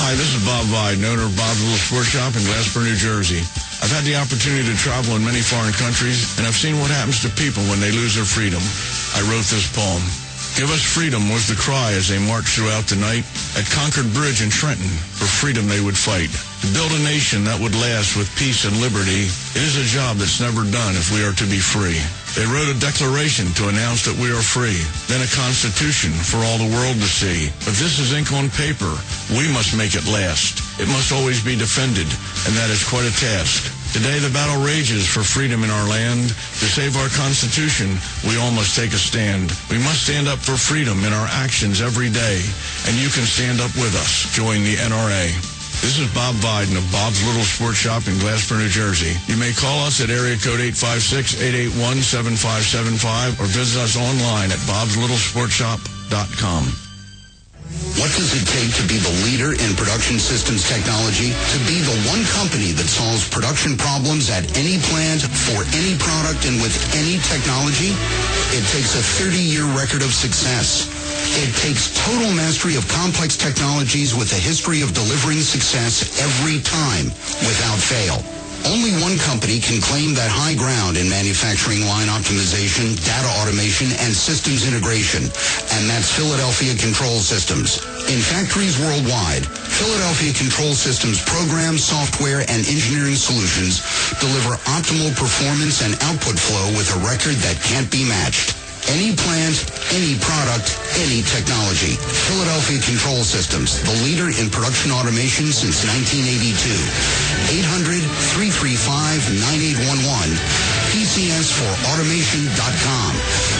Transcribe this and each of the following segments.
Hi, this is Bob Vide, owner of Bob's Little Sports Shop in Glasper, New Jersey. I've had the opportunity to travel in many foreign countries, and I've seen what happens to people when they lose their freedom. I wrote this poem. Give us freedom was the cry as they marched throughout the night. At Concord Bridge in Trenton, for freedom they would fight. To build a nation that would last with peace and liberty, it is a job that's never done if we are to be free. They wrote a declaration to announce that we are free, then a constitution for all the world to see. But this is ink on paper. We must make it last. It must always be defended, and that is quite a task. Today the battle rages for freedom in our land. To save our Constitution, we all must take a stand. We must stand up for freedom in our actions every day, and you can stand up with us. Join the NRA. This is Bob Biden of Bob's Little Sports Shop in Glasper, New Jersey. You may call us at area code 856-881-7575 or visit us online at bobslittlesportshop.com. What does it take to be the leader in production systems technology? To be the one company that solves production problems at any plant, for any product, and with any technology? It takes a 30-year record of success. It takes total mastery of complex technologies with a history of delivering success every time, without fail. Only one company can claim that high ground in manufacturing line optimization, data automation, and systems integration, and that's Philadelphia Control Systems. In factories worldwide, Philadelphia Control Systems programs, software, and engineering solutions deliver optimal performance and output flow with a record that can't be matched. Any plant, any product, any technology. Philadelphia Control Systems, the leader in production automation since 1982. 800-335-9811. PCS4automation.com.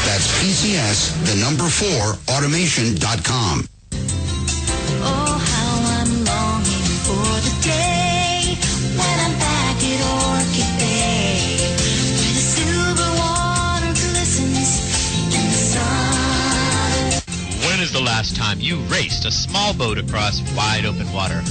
That's PCS, the number 4, automation.com. Oh, how I'm longing for the day when I'm back at Orchid Bay, where the silver water glistens in the sun. When is the last time you raced a small boat across wide open water?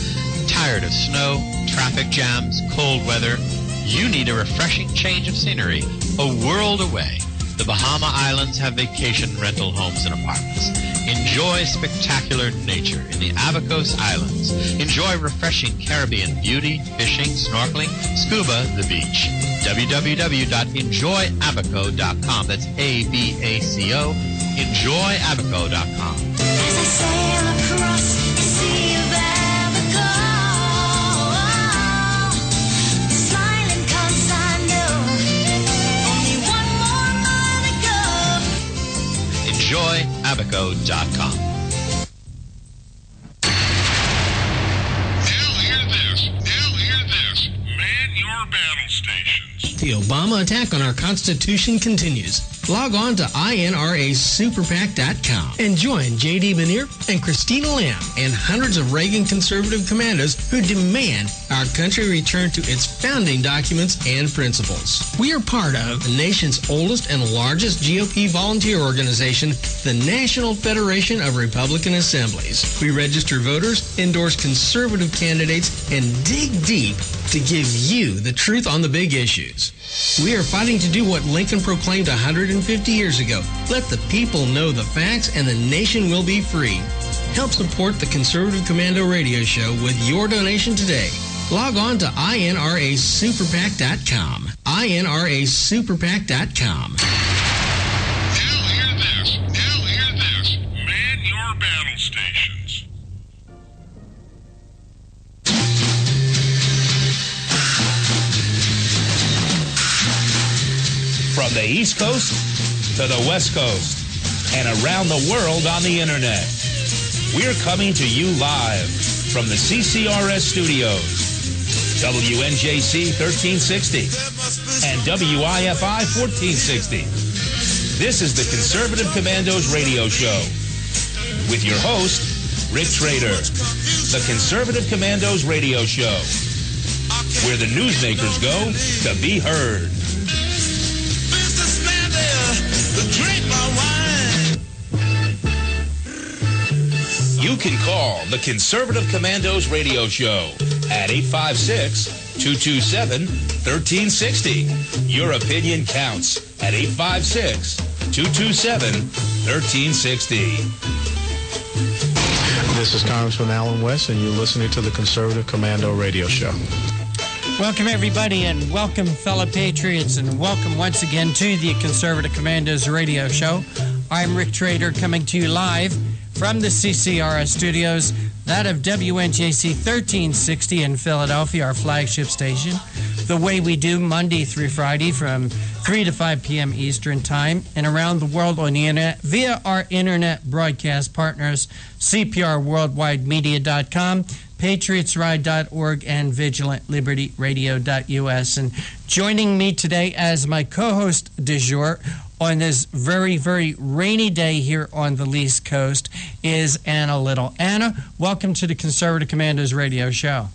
Tired of snow, traffic jams, cold weather? You need a refreshing change of scenery, a world away. The Bahama Islands have vacation rental homes and apartments. Enjoy spectacular nature in the Avacos Islands. Enjoy refreshing Caribbean beauty, fishing, snorkeling, scuba, the beach. www.enjoyabaco.com. That's A-B-A-C-O. Enjoyabaco.com. As I sail across the sea of Abaco, smiling 'cause I know only one more mile to go. Enjoyabaco.com. Now hear this. Man your battle stations. The Obama attack on our Constitution continues. Log on to INRASuperPAC.com and join J.D. Bonnier and Christina Lamb and hundreds of Reagan conservative commandos who demand our country return to its founding documents and principles. We are part of the nation's oldest and largest GOP volunteer organization, the National Federation of Republican Assemblies. We register voters, endorse conservative candidates, and dig deep to give you the truth on the big issues. We are fighting to do what Lincoln proclaimed 150 years ago. Let the people know the facts and the nation will be free. Help support the Conservative Commando Radio Show with your donation today. Log on to INRASuperPAC.com. INRASuperPAC.com. Now hear this. Man your battle stations. From the East Coast to the West Coast and around the world on the Internet. We're coming to you live from the CCRS studios, WNJC 1360 and WIFI 1460. This is the Conservative Commandos Radio Show with your host, Rick Trader. The Conservative Commandos Radio Show, where the newsmakers go to be heard. You can call the Conservative Commandos Radio Show at 856-227-1360. Your opinion counts at 856-227-1360. This is Congressman Alan West, and you're listening to the Conservative Commando Radio Show. Welcome, everybody, and welcome, fellow patriots, and welcome once again to the Conservative Commandos Radio Show. I'm Rick Trader, coming to you live from the CCRS studios, that of WNJC 1360 in Philadelphia, our flagship station. The way we do Monday through Friday from 3 to 5 p.m. Eastern Time, and around the world on the internet via our internet broadcast partners, CPRWorldwideMedia.com, PatriotsRide.org, and VigilantLibertyRadio.us. And joining me today as my co-host du jour on this very, very rainy day here on the East Coast is Anna Little. Anna, welcome to the Conservative Commandos Radio Show.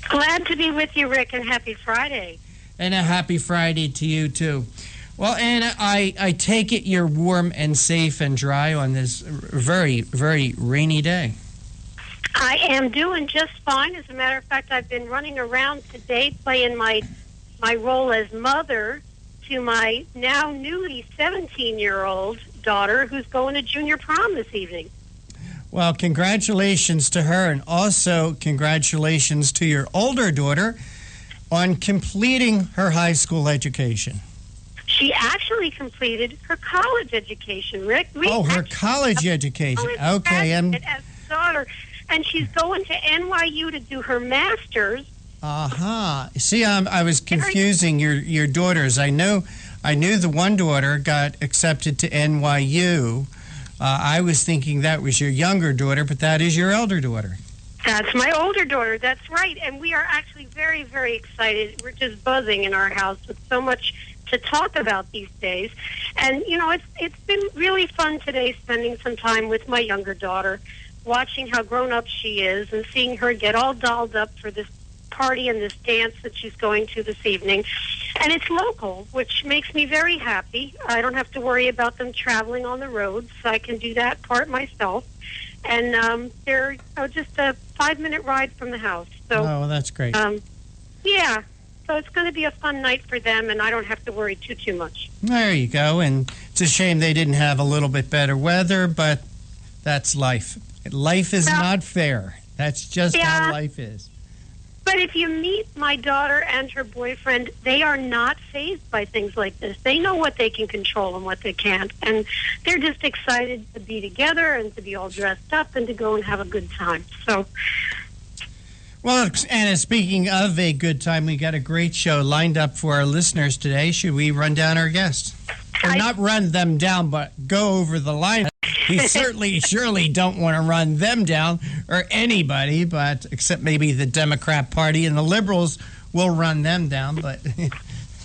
Glad to be with you, Rick, and happy Friday. And a happy Friday to you, too. Well, Anna, I take it you're warm and safe and dry on this very, very rainy day. I am doing just fine. As a matter of fact, I've been running around today playing my role as mother to my now newly 17-year-old daughter who's going to junior prom this evening. Well, congratulations to her, and also congratulations to your older daughter on completing her high school education. She actually completed her college education, Rick. Her college education. Okay. As a daughter, and she's going to NYU to do her master's. See, I was confusing your daughters. I knew the one daughter got accepted to NYU. I was thinking that was your younger daughter, but that is your elder daughter. That's my older daughter. That's right. And we are actually very, very excited. We're just buzzing in our house with so much to talk about these days. And, you know, it's been really fun today spending some time with my younger daughter, watching how grown up she is and seeing her get all dolled up for this party and this dance that she's going to this evening. And it's local, which makes me very happy. I don't have to worry about them traveling on the roads. So I can do that part myself. And they're just a 5-minute ride from the house. So, well, that's great. Yeah. So it's going to be a fun night for them, and I don't have to worry too much. There you go. And it's a shame they didn't have a little bit better weather, but that's life. Life is not fair. That's just how life is. But if you meet my daughter and her boyfriend, they are not fazed by things like this. They know what they can control and what they can't. And they're just excited to be together and to be all dressed up and to go and have a good time. So, well, Anna, speaking of a good time, we got a great show lined up for our listeners today. Should we run down our guests? Or not run them down, but go over the line. We surely don't want to run them down or anybody, but except maybe the Democrat Party and the liberals will run them down. But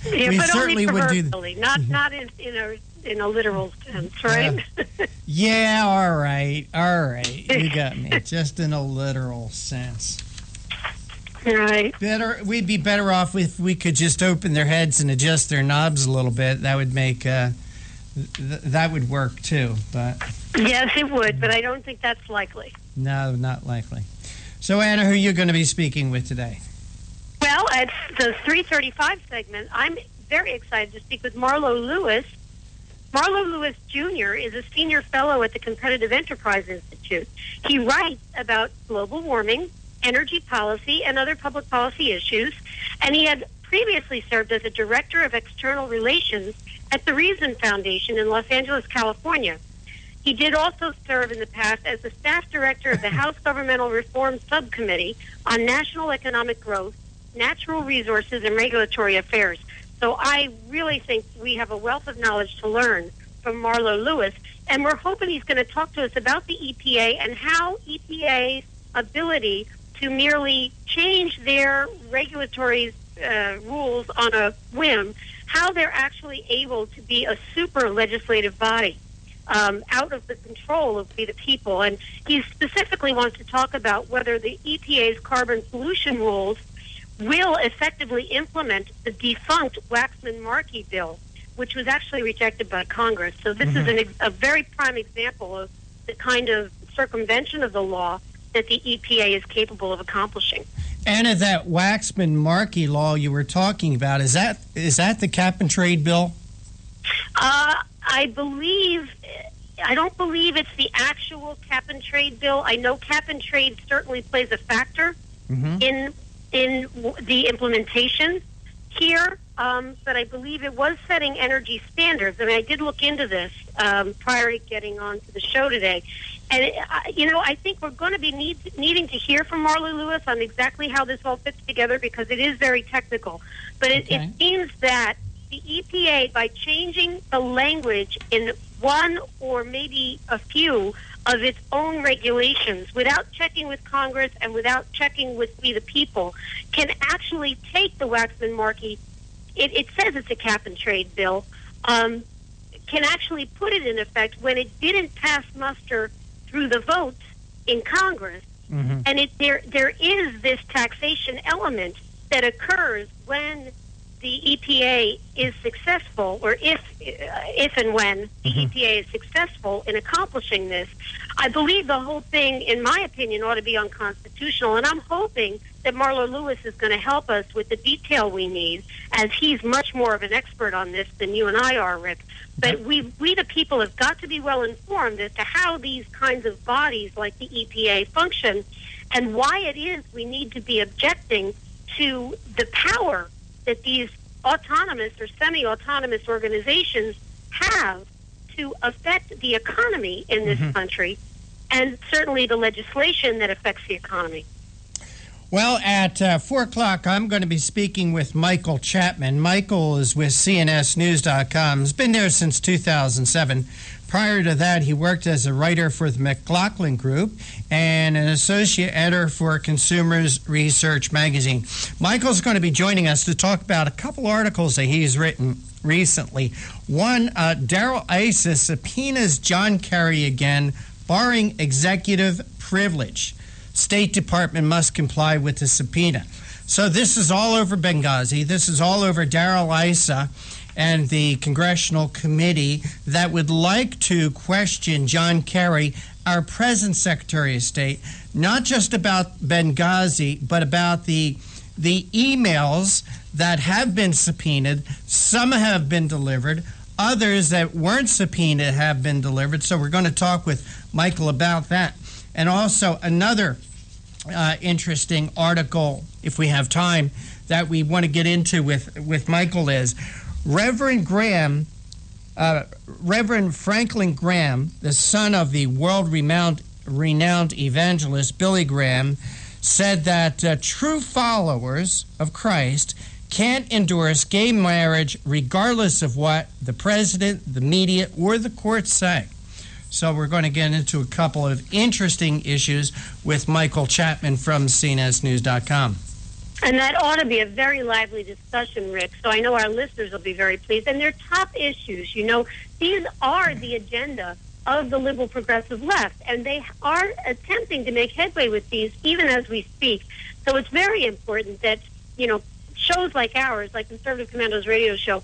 we certainly would do that. Not in a literal sense, right? Yeah, all right, you got me. Just in a literal sense. Right. We'd be better off if we could just open their heads and adjust their knobs a little bit. That would make that would work too. But yes, it would, but I don't think that's likely. No, not likely. So, Anna, who are you going to be speaking with today? Well, at the 3:35 segment, I'm very excited to speak with Marlo Lewis. Marlo Lewis Jr. is a senior fellow at the Competitive Enterprise Institute. He writes about global warming, energy policy, and other public policy issues, and he had previously served as a director of external relations at the Reason Foundation in Los Angeles, California. He did also serve in the past as the staff director of the House Governmental Reform Subcommittee on National Economic Growth, Natural Resources, and Regulatory Affairs. So I really think we have a wealth of knowledge to learn from Marlo Lewis, and we're hoping he's going to talk to us about the EPA and how EPA's ability to merely change their regulatory rules on a whim, how they're actually able to be a super legislative body out of the control of the people. And he specifically wants to talk about whether the EPA's carbon pollution rules will effectively implement the defunct Waxman-Markey bill, which was actually rejected by Congress. So this is a very prime example of the kind of circumvention of the law that the EPA is capable of accomplishing. Anna, that Waxman-Markey law you were talking about, is that the cap and trade bill? I believe I don't believe it's the actual cap-and-trade bill. I know cap-and-trade certainly plays a factor in the implementation here, but I believe it was setting energy standards. I mean, I did look into this prior to getting on to the show today. And, I think we're going to be needing to hear from Marla Lewis on exactly how this all fits together, because it is very technical. But it seems that the EPA, by changing the language in one or maybe a few of its own regulations, without checking with Congress and without checking with we the people, can actually take the Waxman-Markey, it says it's a cap-and-trade bill, can actually put it in effect when it didn't pass muster through the vote in Congress. And there is this taxation element that occurs when the EPA is successful, or if and when the EPA is successful in accomplishing this. I believe the whole thing, in my opinion, ought to be unconstitutional, and I'm hoping that Marlo Lewis is going to help us with the detail we need, as he's much more of an expert on this than you and I are, Rick. But we the people have got to be well informed as to how these kinds of bodies like the EPA function, and why it is we need to be objecting to the power that these autonomous or semi-autonomous organizations have to affect the economy in this country, and certainly the legislation that affects the economy. Well, at 4 o'clock, I'm going to be speaking with Michael Chapman. Michael is with CNSnews.com. He's been there since 2007. Prior to that, he worked as a writer for the McLaughlin Group and an associate editor for Consumers Research magazine. Michael's going to be joining us to talk about a couple articles that he's written recently. One, Darrell Issa subpoenas John Kerry again, barring executive privilege. State Department must comply with the subpoena. So this is all over Benghazi. This is all over Darrell Issa and the Congressional Committee that would like to question John Kerry, our present Secretary of State, not just about Benghazi, but about the emails that have been subpoenaed. Some have been delivered. Others that weren't subpoenaed have been delivered. So we're going to talk with Michael about that. And also another interesting article, if we have time, that we want to get into with Michael is Reverend Franklin Graham, the son of the world-renowned evangelist Billy Graham, said that true followers of Christ can't endorse gay marriage regardless of what the president, the media, or the courts say. So we're going to get into a couple of interesting issues with Michael Chapman from CNSnews.com. And that ought to be a very lively discussion, Rick. So I know our listeners will be very pleased. And they're top issues. These are the agenda of the liberal progressive left. And they are attempting to make headway with these even as we speak. So it's very important that, shows like ours, like Conservative Commandos Radio Show,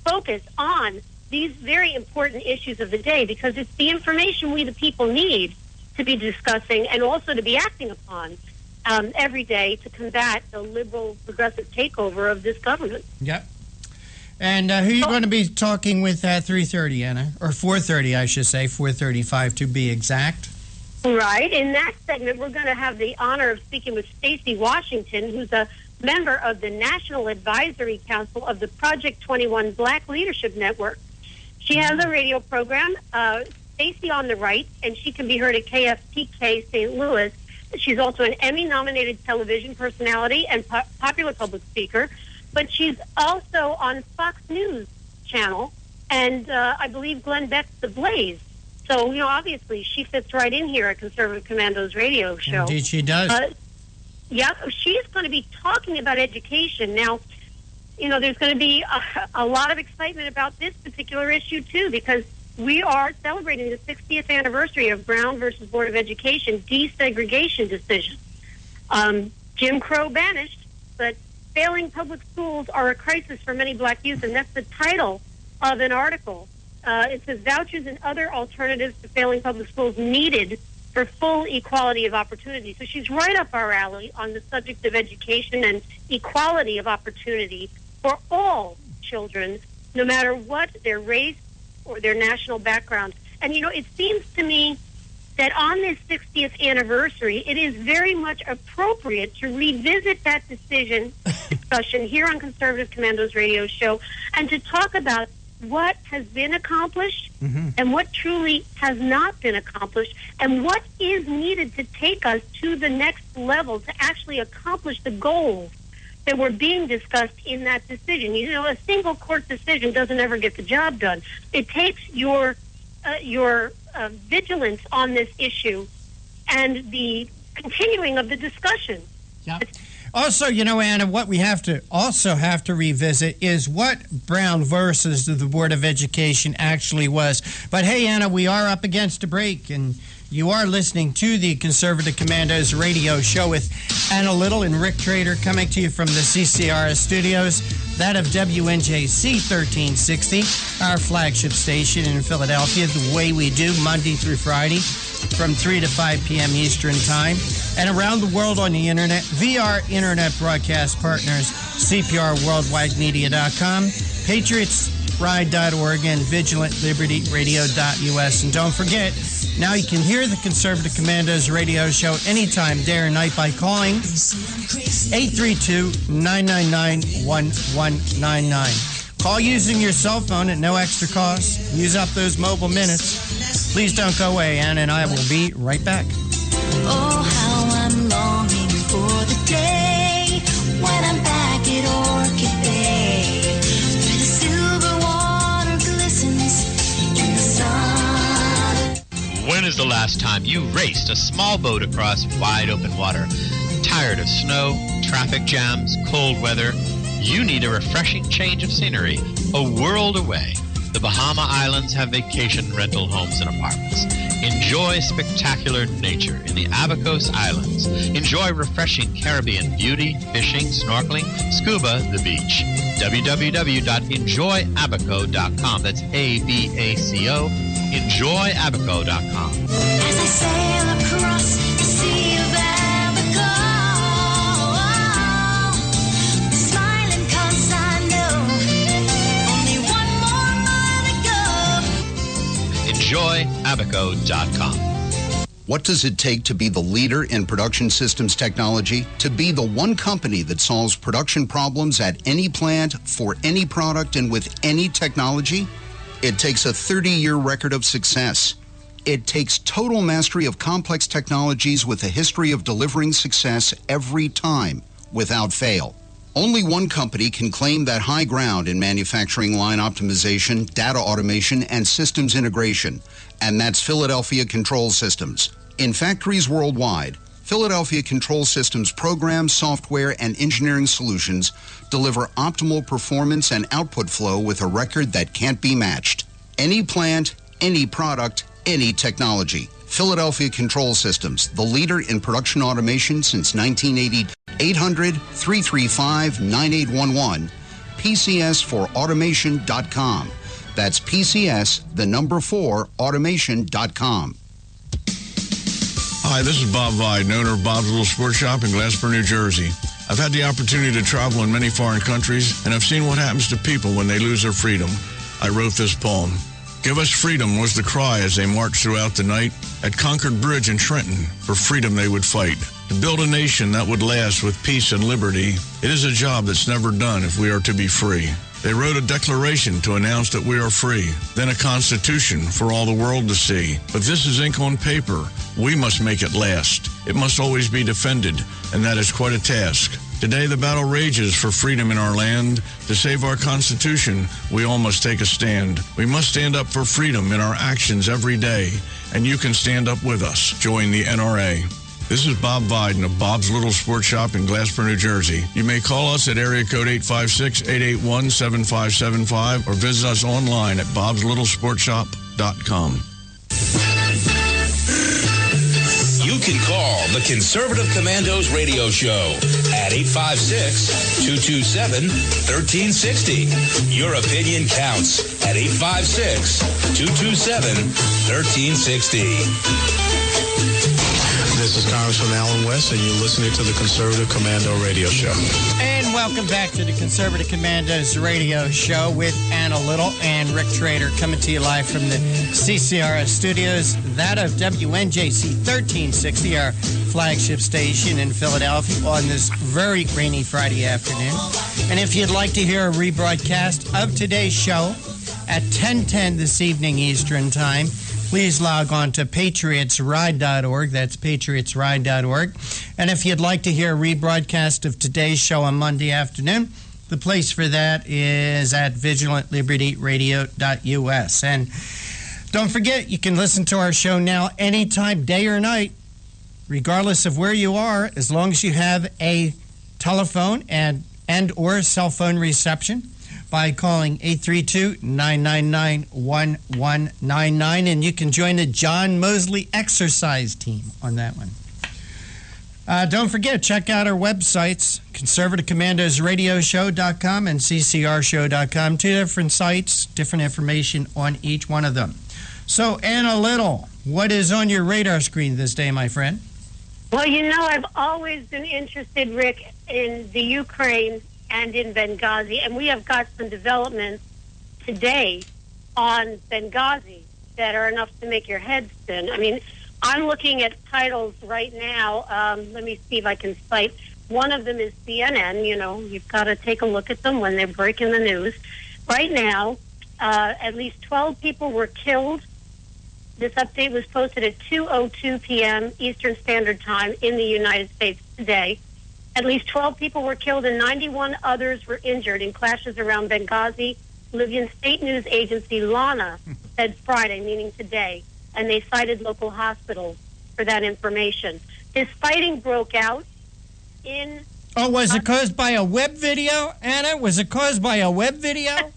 focus on these very important issues of the day, because it's the information we the people need to be discussing and also to be acting upon every day to combat the liberal progressive takeover of this government. Yep. And who are you going to be talking with at 3:30, Anna? Or 4:30, I should say, 4:35 to be exact. Right. In that segment, we're going to have the honor of speaking with Stacy Washington, who's a member of the National Advisory Council of the Project 21 Black Leadership Network. She has a radio program, Stacy on the Right, and she can be heard at KFTK St. Louis. She's also an Emmy-nominated television personality and popular public speaker, but she's also on Fox News channel, and I believe Glenn Beck's The Blaze. So, obviously she fits right in here at Conservative Commandos Radio Show. Indeed she does. She's going to be talking about education. Now, there's going to be a lot of excitement about this particular issue, too, because we are celebrating the 60th anniversary of Brown versus Board of Education desegregation decision. Jim Crow banished, but failing public schools are a crisis for many black youth, and that's the title of an article. It says vouchers and other alternatives to failing public schools needed for full equality of opportunity. So she's right up our alley on the subject of education and equality of opportunity for all children, no matter what their race or their national background. And, it seems to me that on this 60th anniversary, it is very much appropriate to revisit that discussion here on Conservative Commandos Radio Show and to talk about what has been accomplished and what truly has not been accomplished and what is needed to take us to the next level to actually accomplish the goals that were being discussed in that decision. A single court decision doesn't ever get the job done. It takes your vigilance on this issue and the continuing of the discussion. Yeah. Also, Anna, what we have to revisit is what Brown versus the Board of Education actually was. But hey, Anna, we are up against a break, and you are listening to the Conservative Commandos Radio Show with Anna Little and Rick Trader coming to you from the CCRS studios, that of WNJC 1360, our flagship station in Philadelphia, the way we do Monday through Friday from 3 to 5 p.m. Eastern Time, and around the world on the Internet via our Internet broadcast partners, CPRWorldwideMedia.com, PatriotsRide.org, and VigilantLibertyRadio.us. And don't forget, now you can hear the Conservative Commandos Radio Show anytime, day or night, by calling 832-999-1199. Call using your cell phone at no extra cost. Use up those mobile minutes. Please don't go away. Ann and I will be right back. Oh, how I'm longing for the day when I'm back at Orchid Bay, where the silver water glistens in the sun. When is the last time you raced a small boat across wide open water? Tired of snow, traffic jams, cold weather? You need a refreshing change of scenery, a world away. The Bahama Islands have vacation rental homes and apartments. Enjoy spectacular nature in the Abacos Islands. Enjoy refreshing Caribbean beauty, fishing, snorkeling, scuba, the beach. www.enjoyabaco.com. That's A-B-A-C-O. Enjoyabaco.com. As I sail across the sea of Abaco, smiling 'cause I know only one more mile to go. Enjoyabaco.com. What does it take to be the leader in production systems technology? To be the one company that solves production problems at any plant, for any product, and with any technology? It takes a 30-year record of success. It takes total mastery of complex technologies with a history of delivering success every time, without fail. Only one company can claim that high ground in manufacturing line optimization, data automation, and systems integration, and that's Philadelphia Control Systems. In factories worldwide, Philadelphia Control Systems programs, software, and engineering solutions deliver optimal performance and output flow with a record that can't be matched. Any plant, any product, any technology. Philadelphia Control Systems, the leader in production automation since 1980. 800-335-9811, PCS4automation.com. That's PCS4automation.com. Hi, this is Bob Vide, owner of Bob's Little Sports Shop in Glasper, New Jersey. I've had the opportunity to travel in many foreign countries, and I've seen what happens to people when they lose their freedom. I wrote this poem. Give us freedom was the cry as they marched throughout the night. At Concord Bridge in Trenton, for freedom they would fight. To build a nation that would last with peace and liberty, it is a job that's never done if we are to be free. They wrote a declaration to announce that we are free, then a constitution for all the world to see. But this is ink on paper. We must make it last. It must always be defended, and that is quite a task. Today the battle rages for freedom in our land. To save our Constitution, we all must take a stand. We must stand up for freedom in our actions every day, and you can stand up with us. Join the NRA. This is Bob Viden of Bob's Little Sports Shop in Glasper, New Jersey. You may call us at area code 856-881-7575 or visit us online at bobslittle.sportshop.com. You can call the Conservative Commandos Radio Show at 856-227-1360. Your opinion counts at 856-227-1360. This is Congressman Alan West, and you're listening to the Conservative Commando Radio Show. And welcome back to the Conservative Commandos radio show with Anna Little and Rick Trader, coming to you live from the CCRS studios, that of WNJC 1360, our flagship station in Philadelphia, on this very rainy Friday afternoon. And if you'd like to hear a rebroadcast of today's show at 10:10 this evening Eastern Time, please log on to patriotsride.org. That's patriotsride.org. And if you'd like to hear a rebroadcast of today's show on Monday afternoon, the place for that is at vigilantlibertyradio.us. And don't forget, you can listen to our show now anytime, day or night, regardless of where you are, as long as you have a telephone and or cell phone reception, by calling 832-999-1199, and you can join the John Mosley exercise team on that one. Don't forget, check out our websites, conservativecommandosradioshow.com and ccrshow.com. Two different sites, different information on each one of them. So, Anna Little, what is on your radar screen this day, my friend? Well, you know, I've always been interested, Rick, in the Ukraine and in Benghazi, and we have got some developments today on Benghazi that are enough to make your head spin. I mean, I'm looking at titles right now. Let me see if I can cite. One of them is CNN. You know, you've got to take a look at them when they're breaking the news. Right now, at least 12 people were killed. This update was posted at 2:02 p.m. Eastern Standard Time in the United States today. At least 12 people were killed and 91 others were injured in clashes around Benghazi. Libyan state news agency Lana said Friday, meaning today, and they cited local hospitals for that information. This fighting broke out in... Oh, was it caused by a web video, Anna? Was it caused by a web video?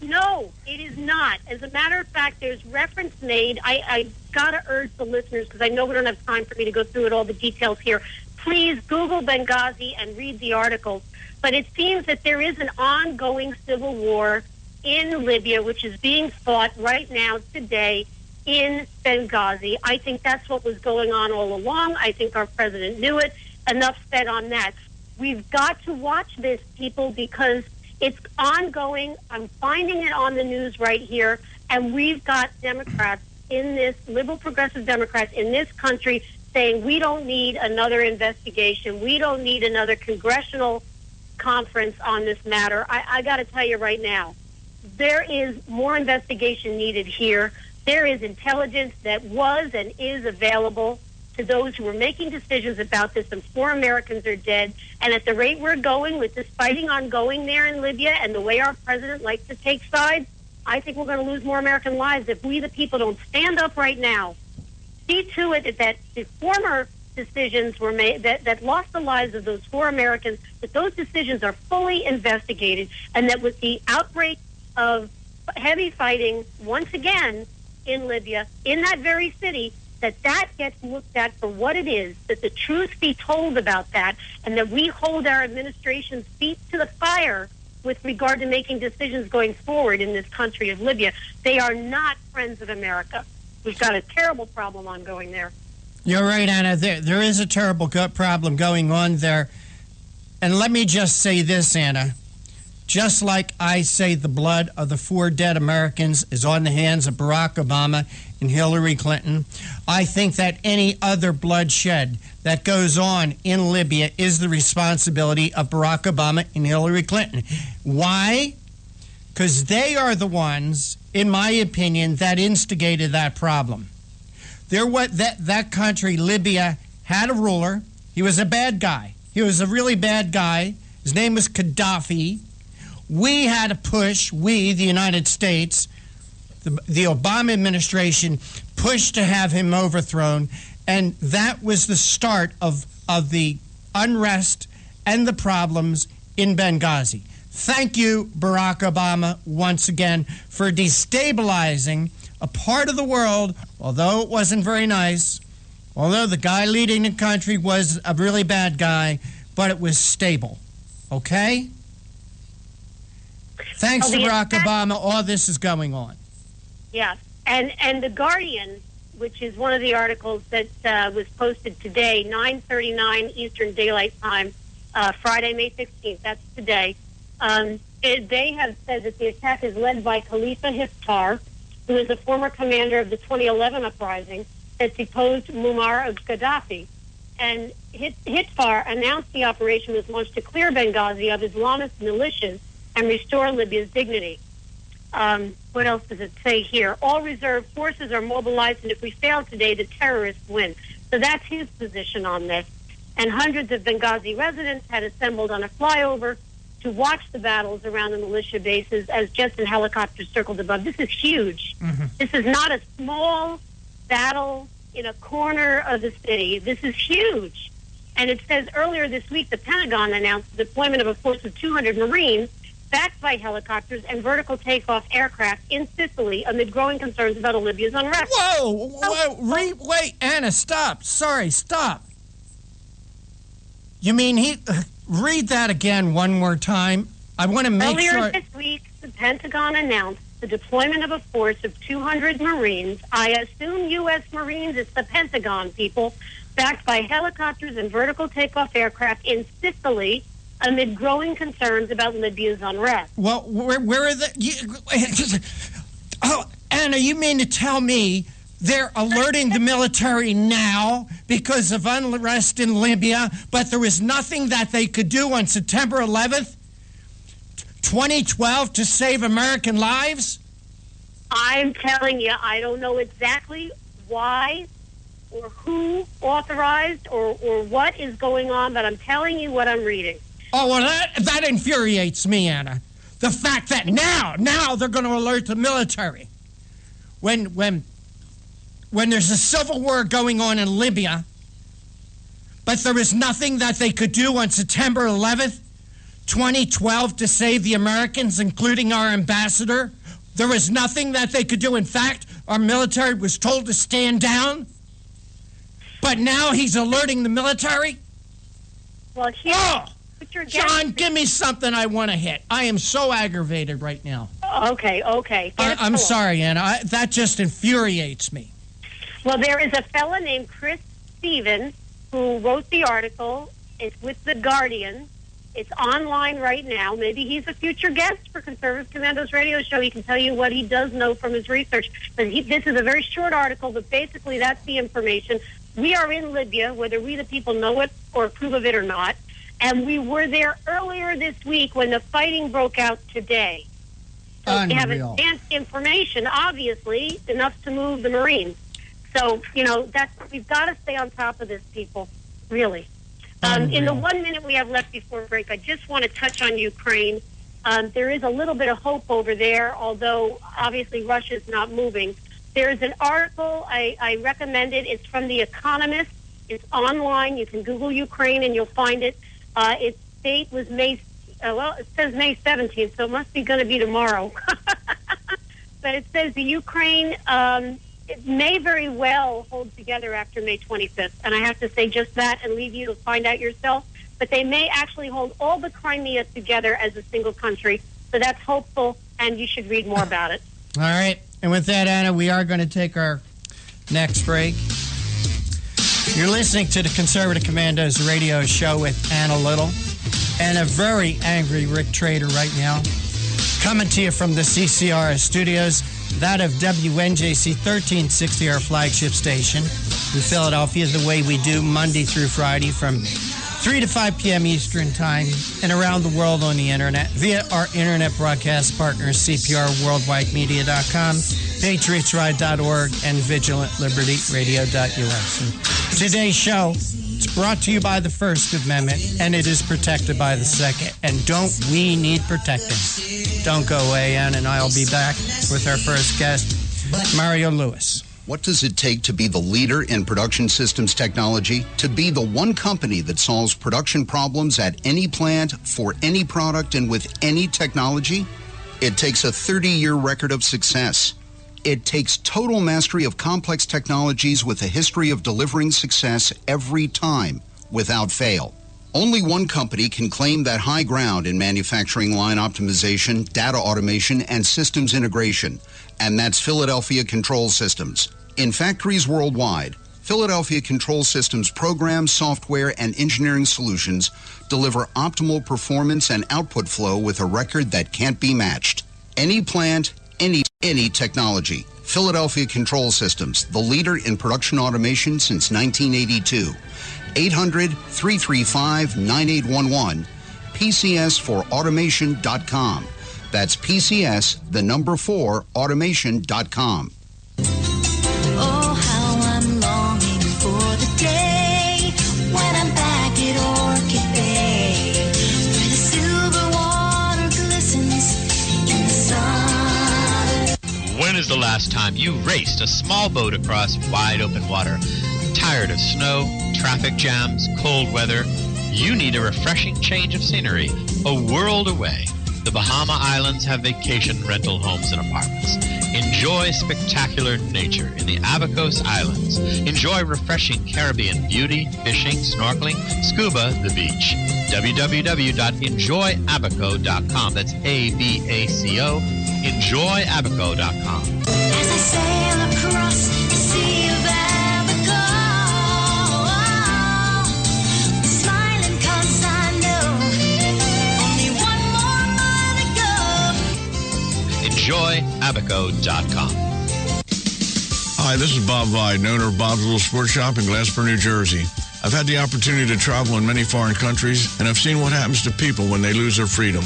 No, it is not. As a matter of fact, there's reference made. I got to urge the listeners, because I know we don't have time for me to go through it, all the details here. Please Google Benghazi and read the articles. But it seems that there is an ongoing civil war in Libya, which is being fought right now, today, in Benghazi. I think that's what was going on all along. I think our president knew it. Enough said on that. We've got to watch this, people, because it's ongoing. I'm finding it on the news right here. And we've got Democrats in this, liberal progressive Democrats in this country, saying we don't need another investigation. We don't need another congressional conference on this matter. I got to tell you right now, there is more investigation needed here. There is intelligence that was and is available to those who are making decisions about this, and 4 Americans are dead. And at the rate we're going with this fighting ongoing there in Libya and the way our president likes to take sides, I think we're going to lose more American lives if we, the people, don't stand up right now. See to it that the former decisions were made that lost the lives of those 4 Americans, that those decisions are fully investigated, and that with the outbreak of heavy fighting once again in Libya, in that very city, that gets looked at for what it is, that the truth be told about that, and that we hold our administration's feet to the fire with regard to making decisions going forward in this country of Libya. They are not friends of America. We've got a terrible problem ongoing there. You're right, Anna. There is a terrible problem going on there. And let me just say this, Anna. Just like I say the blood of the 4 dead Americans is on the hands of Barack Obama and Hillary Clinton, I think that any other bloodshed that goes on in Libya is the responsibility of Barack Obama and Hillary Clinton. Why? Because they are the ones, in my opinion, that instigated that problem. That country, Libya, had a ruler. He was a bad guy. He was a really bad guy. His name was Gaddafi. We had to push, the United States, the Obama administration, pushed to have him overthrown, and that was the start of the unrest and the problems in Benghazi. Thank you, Barack Obama, once again, for destabilizing a part of the world, although it wasn't very nice, although the guy leading the country was a really bad guy, but it was stable. Okay? Thanks to Barack Obama, all this is going on. Yeah, and The Guardian, which is one of the articles that was posted today, 9:39 Eastern Daylight Time, Friday, May 16th. That's today. They have said that the attack is led by Khalifa Haftar, who is a former commander of the 2011 uprising that deposed Muammar Gaddafi. And Haftar announced the operation was launched to clear Benghazi of Islamist militias and restore Libya's dignity. What else does it say here? All reserve forces are mobilized, and if we fail today, the terrorists win. So that's his position on this. And hundreds of Benghazi residents had assembled on a flyover to watch the battles around the militia bases as jets and helicopters circled above. This is huge. Mm-hmm. This is not a small battle in a corner of the city. This is huge. And it says earlier this week, the Pentagon announced the deployment of a force of 200 Marines backed by helicopters and vertical takeoff aircraft in Sicily amid growing concerns about Libya's unrest. Wait, Anna, stop. Sorry, stop. You mean read that again one more time? I want to make sure. Earlier this week, the Pentagon announced the deployment of a force of 200 Marines. I assume U.S. Marines. It's the Pentagon, people. Backed by helicopters and vertical takeoff aircraft in Sicily amid growing concerns about Libya's unrest. Well, where are Anna, you mean to tell me they're alerting the military now because of unrest in Libya, but there was nothing that they could do on September 11th, 2012 to save American lives? I'm telling you, I don't know exactly why or who authorized or what is going on, but I'm telling you what I'm reading. Oh, well, that infuriates me, Anna. The fact that now they're going to alert the military. When there's a civil war going on in Libya, but there was nothing that they could do on September 11th, 2012 to save the Americans, including our ambassador. There was nothing that they could do. In fact, our military was told to stand down. But now he's alerting the military? Well, John, give me something I want to hit. I am so aggravated right now. Okay. I'm sorry, Anna. That just infuriates me. Well, there is a fella named Chris Stevens who wrote the article. It's with The Guardian. It's online right now. Maybe he's a future guest for Conservative Commandos Radio Show. He can tell you what he does know from his research. But this is a very short article, but basically that's the information. We are in Libya, whether we the people know it or approve of it or not. And we were there earlier this week when the fighting broke out today. So we have advanced information, obviously, enough to move the Marines. So, we've got to stay on top of this, people, really. In the 1 minute we have left before break, I just want to touch on Ukraine. There is a little bit of hope over there, although obviously Russia's not moving. There's an article, I recommend it. It's from The Economist. It's online. You can Google Ukraine and you'll find it. Its date was it says May 17th, so it must be going to be tomorrow. But it says the Ukraine it may very well hold together after May 25th. And I have to say just that and leave you to find out yourself. But they may actually hold all the Crimea together as a single country. So that's hopeful, and you should read more about it. All right. And with that, Anna, we are going to take our next break. You're listening to the Conservative Commandos Radio Show with Anna Little and a very angry Rick Trader right now. Coming to you from the CCRS studios, that of WNJC 1360, our flagship station in Philadelphia, the way we do Monday through Friday from 3 to 5 p.m. Eastern Time and around the world on the Internet via our Internet broadcast partners, CPRWorldwideMedia.com, PatriotsRide.org, and VigilantLibertyRadio.us. And today's show is brought to you by the First Amendment, and it is protected by the Second. And don't we need protecting? Don't go away, Ann, and I'll be back with our first guest, Mario Lewis. What does it take to be the leader in production systems technology? To be the one company that solves production problems at any plant, for any product, and with any technology? It takes a 30-year record of success. It takes total mastery of complex technologies with a history of delivering success every time, without fail. Only one company can claim that high ground in manufacturing line optimization, data automation, and systems integration, and that's Philadelphia Control Systems. In factories worldwide, Philadelphia Control Systems programs, software, and engineering solutions deliver optimal performance and output flow with a record that can't be matched. Any plant, any technology. Philadelphia Control Systems, the leader in production automation since 1982. 800-335-9811. PCS4automation.com. That's PCS, the number 4, automation.com. Oh, how I'm longing for the day when I'm back at Orchid Bay, where the silver water glistens in the sun. When is the last time you raced a small boat across wide open water? Tired of snow, traffic jams, cold weather? You need a refreshing change of scenery, a world away. The Bahama Islands have vacation rental homes and apartments. Enjoy spectacular nature in the Abacos Islands. Enjoy refreshing Caribbean beauty, fishing, snorkeling, scuba, the beach. www.enjoyabaco.com. That's ABACO. Enjoyabaco.com. As I sail across the sea of Abaco, smiling 'cause I know only one more mile to go. Enjoyabaco.com. Hi, this is Bob Vide, owner of Bob's Little Sports Shop in Glasper, New Jersey. I've had the opportunity to travel in many foreign countries, and I've seen what happens to people when they lose their freedom.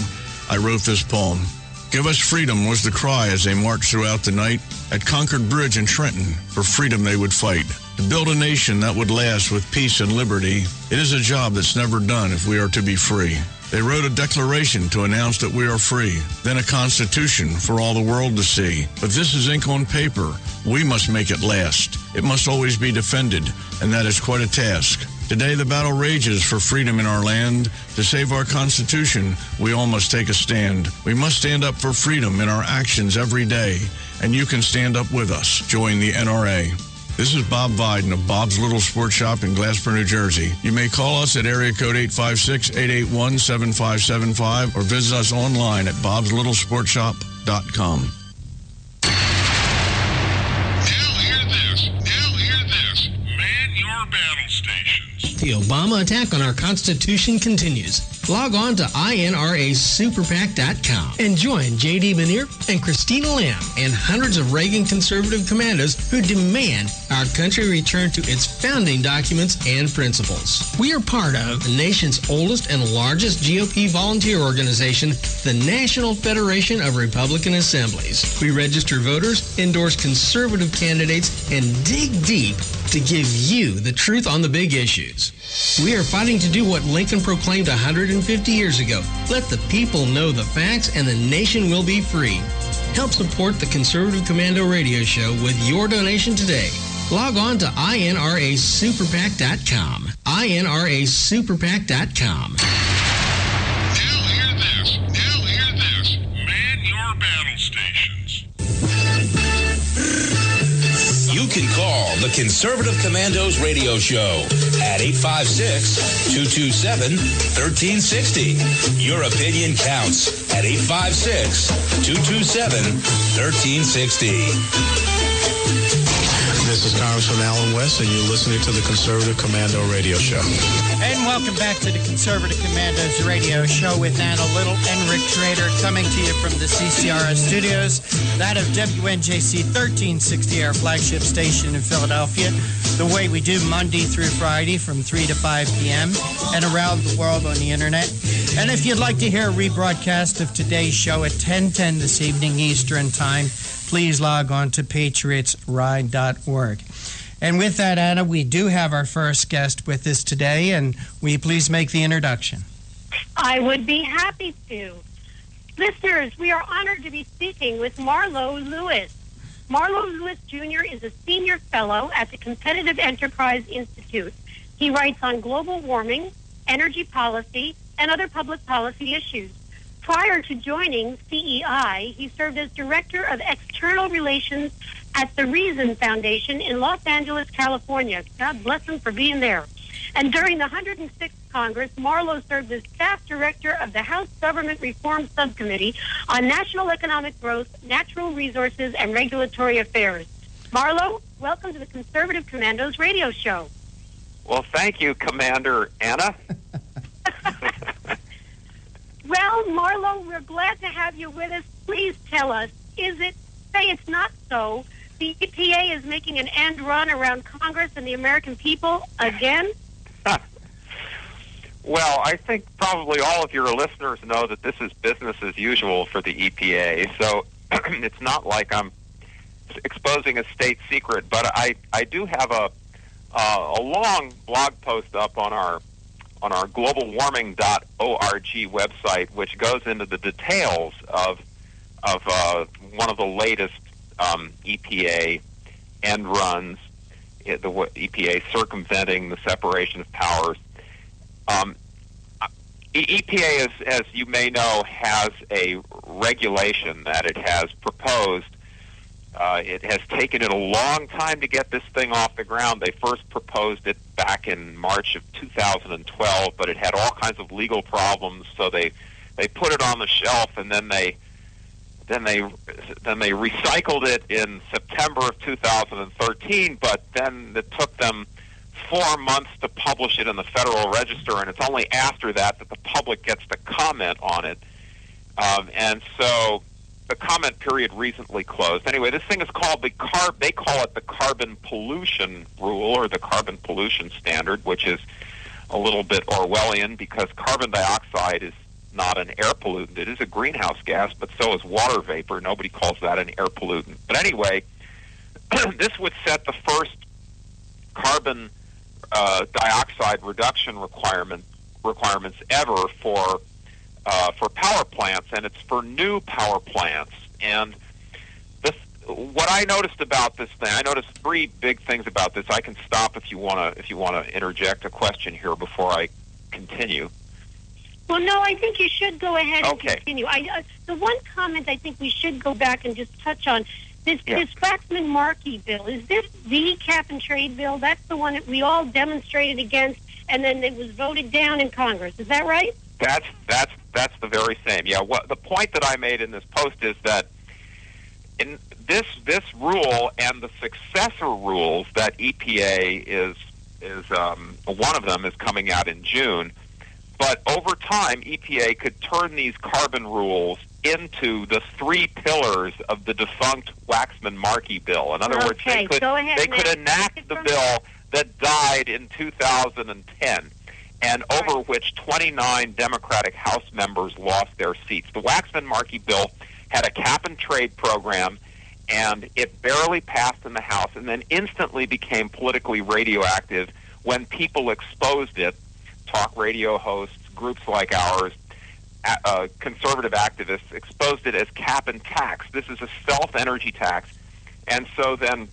I wrote this poem. Give us freedom was the cry as they marched throughout the night. At Concord Bridge in Trenton, for freedom they would fight. To build a nation that would last with peace and liberty, it is a job that's never done if we are to be free. They wrote a declaration to announce that we are free, then a constitution for all the world to see. But this is ink on paper. We must make it last. It must always be defended, and that is quite a task. Today the battle rages for freedom in our land. To save our Constitution, we all must take a stand. We must stand up for freedom in our actions every day, and you can stand up with us. Join the NRA. This is Bob Viden of Bob's Little Sports Shop in Glasper, New Jersey. You may call us at area code 856-881-7575 or visit us online at bobslittlesportshop.com. The Obama attack on our Constitution continues. Log on to INRASuperPAC.com and join J.D. Manier and Christina Lamb and hundreds of Reagan conservative commandos who demand our country return to its founding documents and principles. We are part of the nation's oldest and largest GOP volunteer organization, the National Federation of Republican Assemblies. We register voters, endorse conservative candidates, and dig deep to give you the truth on the big issues. We are fighting to do what Lincoln proclaimed 150 years ago. Let the people know the facts and the nation will be free. Help support the Conservative Commando Radio Show with your donation today. Log on to INRASuperPAC.com. INRASuperPAC.com. Now hear this. Man your battle stations. You can call the Conservative Commandos Radio Show at 856-227-1360. Your opinion counts at 856-227-1360. This is Congressman Alan West, and you're listening to the Conservative Commando Radio Show. And welcome back to the Conservative Commandos Radio Show with Anna Little and Rick Trader, coming to you from the CCRS studios, that of WNJC 1360, our flagship station in Philadelphia, the way we do Monday through Friday from 3 to 5 p.m. and around the world on the internet. And if you'd like to hear a rebroadcast of today's show at 10:10 this evening Eastern Time, please log on to patriotsride.org. And with that, Anna, we do have our first guest with us today, and will you please make the introduction? I would be happy to. Listeners, we are honored to be speaking with Marlo Lewis. Marlo Lewis Jr. is a senior fellow at the Competitive Enterprise Institute. He writes on global warming, energy policy, and other public policy issues. Prior to joining CEI, he served as Director of External Relations at the Reason Foundation in Los Angeles, California. God bless him for being there. And during the 106th Congress, Marlo served as Staff Director of the House Government Reform Subcommittee on National Economic Growth, Natural Resources, and Regulatory Affairs. Marlo, welcome to the Conservative Commandos radio show. Well, thank you, Commander Anna. Well, Marlo, we're glad to have you with us. Please tell us, say it's not so, the EPA is making an end run around Congress and the American people again? Well, I think probably all of your listeners know that this is business as usual for the EPA, so it's not like I'm exposing a state secret, but I do have a long blog post up on our globalwarming.org website, which goes into the details of one of the latest EPA end runs, the EPA circumventing the separation of powers. EPA, as you may know, has a regulation that it has proposed. It has taken it a long time to get this thing off the ground. They first proposed it back in March of 2012, but it had all kinds of legal problems, so they put it on the shelf, and then they recycled it in September of 2013, but then it took them 4 months to publish it in the Federal Register, and it's only after that the public gets to comment on it. And so the comment period recently closed. Anyway, this thing is called they call it the Carbon Pollution Rule, or the Carbon Pollution Standard, which is a little bit Orwellian because carbon dioxide is not an air pollutant. It is a greenhouse gas, but so is water vapor. Nobody calls that an air pollutant. But anyway, this would set the first carbon dioxide reduction requirements ever for power plants, and it's for new power plants. And what I noticed about this thing, I noticed three big things about this. I can stop if you want to interject a question here before I continue. Well, no, I think you should go ahead and continue. The one comment I think we should go back and just touch on, this Waxman-Markey bill, is this the cap-and-trade bill? That's the one that we all demonstrated against, and then it was voted down in Congress. Is that right? That's the very same. Yeah. The point that I made in this post is that in this rule and the successor rules that EPA is one of them is coming out in June. But over time, EPA could turn these carbon rules into the three pillars of the defunct Waxman-Markey bill. In other words, they could enact the bill that died in 2010, and over which 29 Democratic House members lost their seats. The Waxman-Markey bill had a cap-and-trade program, and it barely passed in the House and then instantly became politically radioactive when people exposed it. Talk radio hosts, groups like ours, conservative activists exposed it as cap and tax. This is a self-energy tax. And so then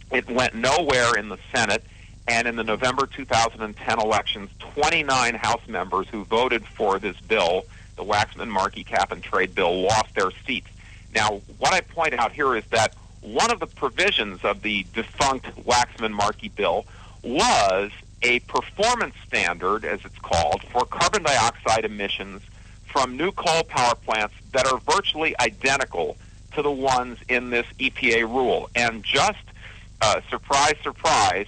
it went nowhere in the Senate, and in the November 2010 elections, 29 House members who voted for this bill, the Waxman-Markey cap and trade bill, lost their seats. Now, what I point out here is that one of the provisions of the defunct Waxman-Markey bill was a performance standard, as it's called, for carbon dioxide emissions from new coal power plants that are virtually identical to the ones in this EPA rule. And just, surprise, surprise,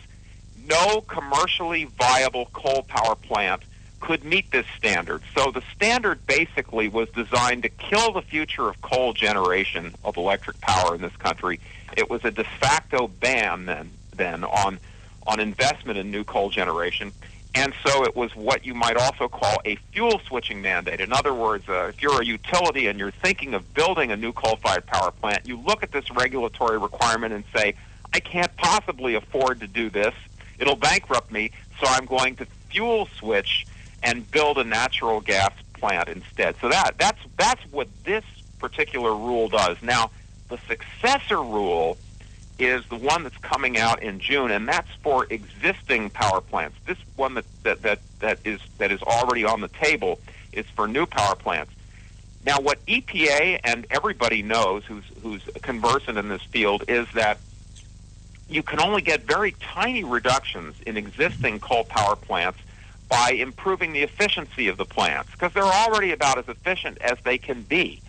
no commercially viable coal power plant could meet this standard. So the standard basically was designed to kill the future of coal generation of electric power in this country. It was a de facto ban then on investment in new coal generation. And so it was what you might also call a fuel switching mandate. In other words, if you're a utility and you're thinking of building a new coal-fired power plant, you look at this regulatory requirement and say, I can't possibly afford to do this. It'll bankrupt me, so I'm going to fuel switch and build a natural gas plant instead. So that's what this particular rule does. Now, the successor rule is the one that's coming out in June, and that's for existing power plants. This one that is already on the table is for new power plants. Now, what EPA and everybody knows who's conversant in this field is that you can only get very tiny reductions in existing coal power plants by improving the efficiency of the plants, because they're already about as efficient as they can be.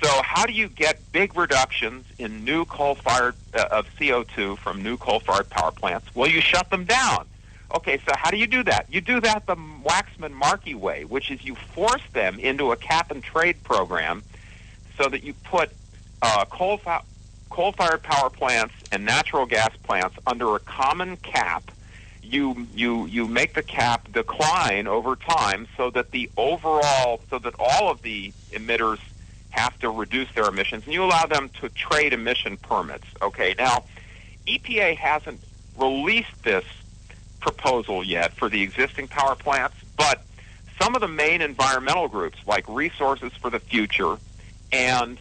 So how do you get big reductions in new coal-fired of CO2 from new coal-fired power plants? Well, you shut them down. Okay, so how do you do that? You do that the Waxman-Markey way, which is you force them into a cap-and-trade program so that you put coal-fired power plants and natural gas plants under a common cap. You make the cap decline over time so that all of the emitters have to reduce their emissions, and you allow them to trade emission permits. Okay, now EPA hasn't released this proposal yet for the existing power plants, but some of the main environmental groups like Resources for the Future and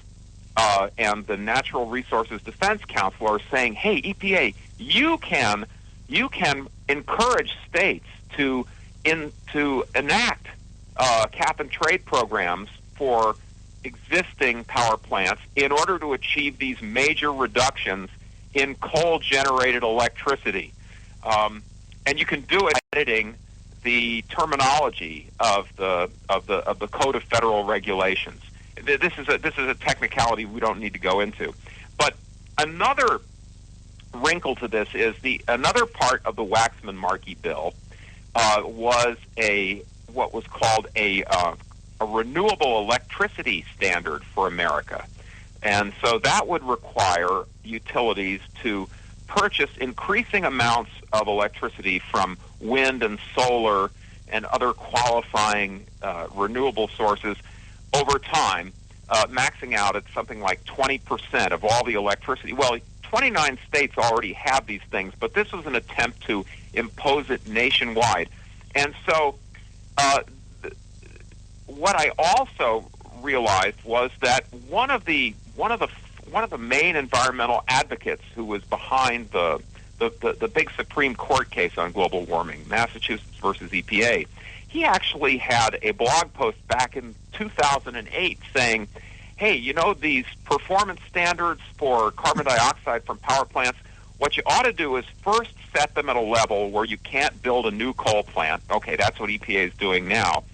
the Natural Resources Defense Council are saying, hey, EPA, you can encourage states to enact cap-and-trade programs for existing power plants in order to achieve these major reductions in coal-generated electricity. And you can do it by editing the terminology of the Code of Federal Regulations. This is a technicality we don't need to go into. But another wrinkle to this is another part of the Waxman-Markey bill was what was called a renewable electricity standard for America. And so that would require utilities to purchase increasing amounts of electricity from wind and solar and other qualifying renewable sources over time, maxing out at something like 20% of all the electricity. Well, 29 states already have these things, but this was an attempt to impose it nationwide. And so what I also realized was that one of the main environmental advocates who was behind the big Supreme Court case on global warming, Massachusetts versus EPA, he actually had a blog post back in 2008 saying, hey, you know, these performance standards for carbon dioxide from power plants, what you ought to do is first set them at a level where you can't build a new coal plant. Okay, that's what EPA is doing now.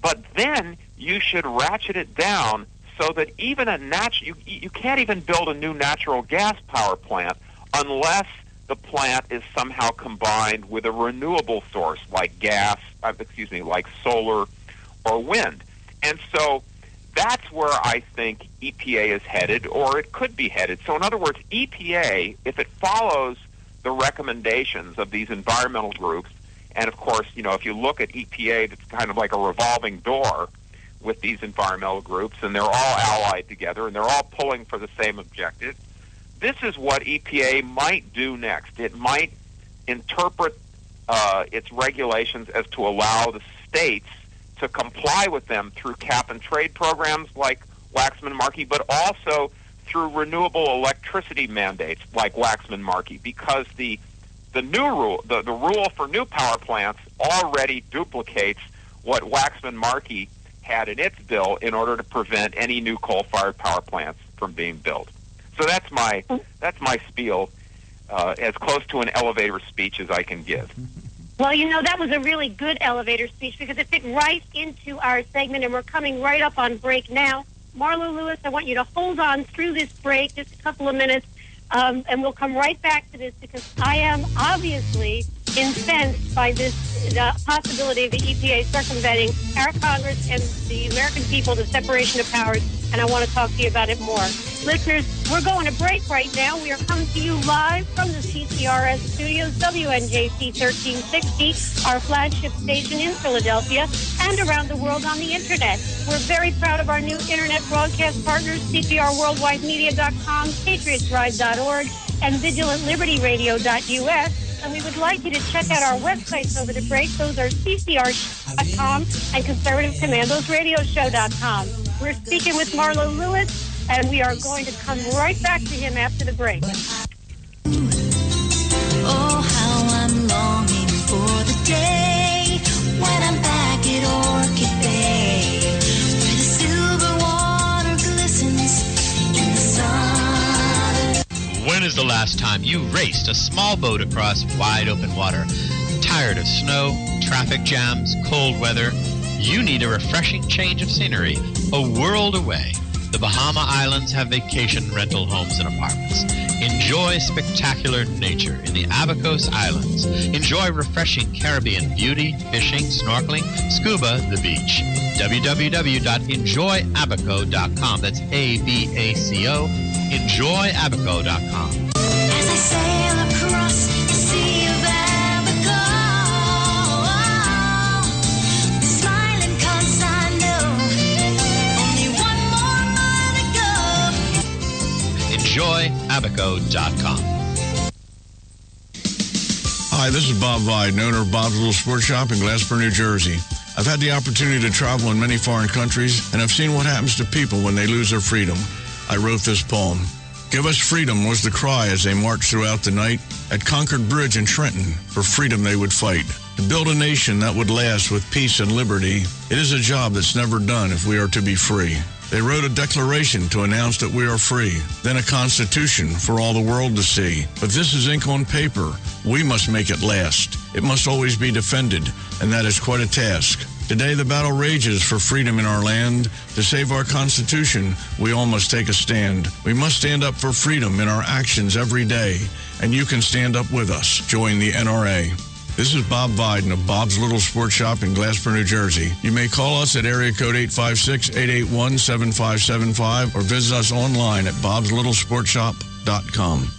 But then you should ratchet it down so that even you can't even build a new natural gas power plant unless the plant is somehow combined with a renewable source like like solar or wind. And so that's where I think EPA is headed, or it could be headed. So in other words, EPA, if it follows the recommendations of these environmental groups, and of course, you know, if you look at EPA, it's kind of like a revolving door with these environmental groups, and they're all allied together, and they're all pulling for the same objective. This is what EPA might do next. It might interpret its regulations as to allow the states to comply with them through cap-and-trade programs like Waxman-Markey, but also through renewable electricity mandates like Waxman-Markey, because the new rule, the rule for new power plants already duplicates what Waxman-Markey had in its bill in order to prevent any new coal-fired power plants from being built. So that's my spiel, as close to an elevator speech as I can give. Well, you know, that was a really good elevator speech because it fit right into our segment, and we're coming right up on break now. Marlo Lewis, I want you to hold on through this break, just a couple of minutes, and we'll come right back to this because I am obviously incensed by this possibility of the EPA circumventing our Congress and the American people, the separation of powers, and I want to talk to you about it more. Listeners, we're going to break right now. We are coming to you live from the CCRS studios, WNJC 1360, our flagship station in Philadelphia, and around the world on the Internet. We're very proud of our new Internet broadcast partners, CPRWorldwideMedia.com, PatriotsRide.org, and VigilantLibertyRadio.us. And we would like you to check out our websites over the break. Those are CCR.com and ConservativeCommandosRadioshow.com. We're speaking with Marlo Lewis, and we are going to come right back to him after the break. Oh, how I'm longing for the day when I'm back at Orchid Bay, where the silver water glistens in the sun. When is the last time you raced a small boat across wide open water? Tired of snow, traffic jams, cold weather? You need a refreshing change of scenery, a world away. The Bahama Islands have vacation rental homes and apartments. Enjoy spectacular nature in the Abacos Islands. Enjoy refreshing Caribbean beauty, fishing, snorkeling, scuba, the beach. www.enjoyabaco.com. That's ABACO. Enjoyabaco.com. As I sail across the sea of Abaco, smiling 'cause I know only one more mile to go. Enjoyabaco.com. Hi, this is Bob Viden, owner of Bob's Little Sports Shop in Glasper, New Jersey. I've had the opportunity to travel in many foreign countries, and I've seen what happens to people when they lose their freedom. I wrote this poem. Give us freedom was the cry as they marched throughout the night. At Concord Bridge in Trenton, for freedom they would fight. To build a nation that would last with peace and liberty, it is a job that's never done if we are to be free. They wrote a declaration to announce that we are free, then a constitution for all the world to see. But this is ink on paper. We must make it last. It must always be defended, and that is quite a task. Today the battle rages for freedom in our land. To save our Constitution, we all must take a stand. We must stand up for freedom in our actions every day, and you can stand up with us. Join the NRA. This is Bob Viden of Bob's Little Sports Shop in Glasper, New Jersey. You may call us at area code 856-881-7575 or visit us online at bobslittle.sportshop.com.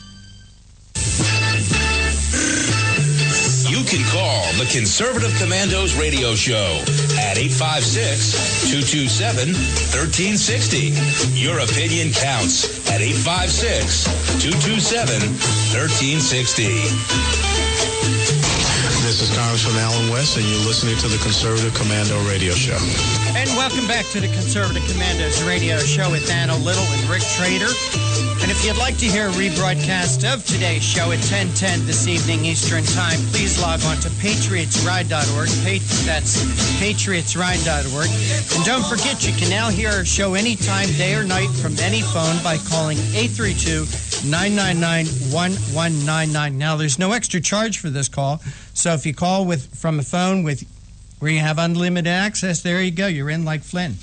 You can call the Conservative Commandos radio show at 856-227-1360. Your opinion counts at 856-227-1360. This is Congressman Alan West, and you're listening to the Conservative Commando Radio Show. And welcome back to the Conservative Commandos Radio Show with Anna Little and Rick Trader. And if you'd like to hear a rebroadcast of today's show at 10:10 this evening Eastern Time, please log on to patriotsride.org. That's patriotsride.org. And don't forget, you can now hear our show anytime, day or night, from any phone by calling 832-999-1199. Now, there's no extra charge for this call, so if you call from a phone where you have unlimited access, there you go. You're in like Flynn.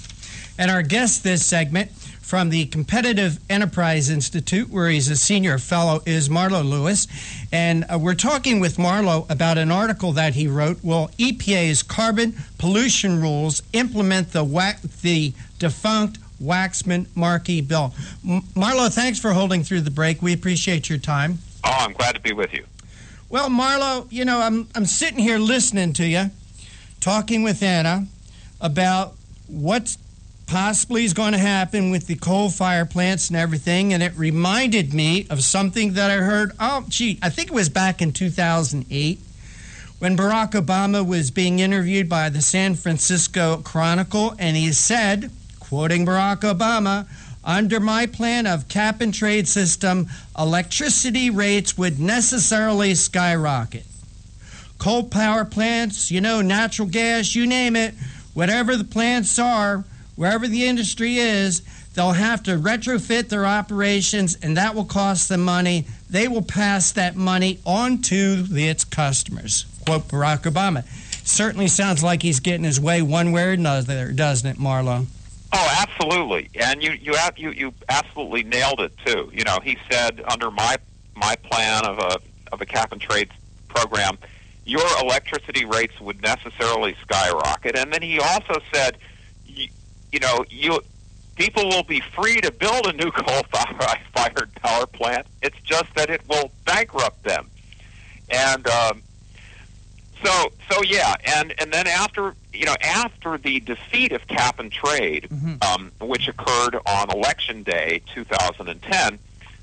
And our guest this segment from the Competitive Enterprise Institute, where he's a senior fellow, is Marlo Lewis. And we're talking with Marlo about an article that he wrote. Will EPA's carbon pollution rules implement the defunct Waxman-Markey bill? Marlo, thanks for holding through the break. We appreciate your time. Oh, I'm glad to be with you. Well, Marlo, you know, I'm sitting here listening to you, talking with Anna about what's possibly is going to happen with the coal fire plants and everything, and it reminded me of something that I heard, I think it was back in 2008, when Barack Obama was being interviewed by the San Francisco Chronicle, and he said, quoting Barack Obama, "Under my plan of cap-and-trade system, electricity rates would necessarily skyrocket. Coal power plants, natural gas, you name it, whatever the plants are, wherever the industry is, they'll have to retrofit their operations, and that will cost them money. They will pass that money on to its customers." Quote Barack Obama. Certainly sounds like he's getting his way one way or another, doesn't it, Marlo? Oh, absolutely. And you absolutely nailed it too. He said, under my plan of a cap and trade program, your electricity rates would necessarily skyrocket. And then he also said, people will be free to build a new coal-fired power plant. It's just that it will bankrupt them. And so yeah. And then after the defeat of cap and trade, which occurred on Election Day 2010,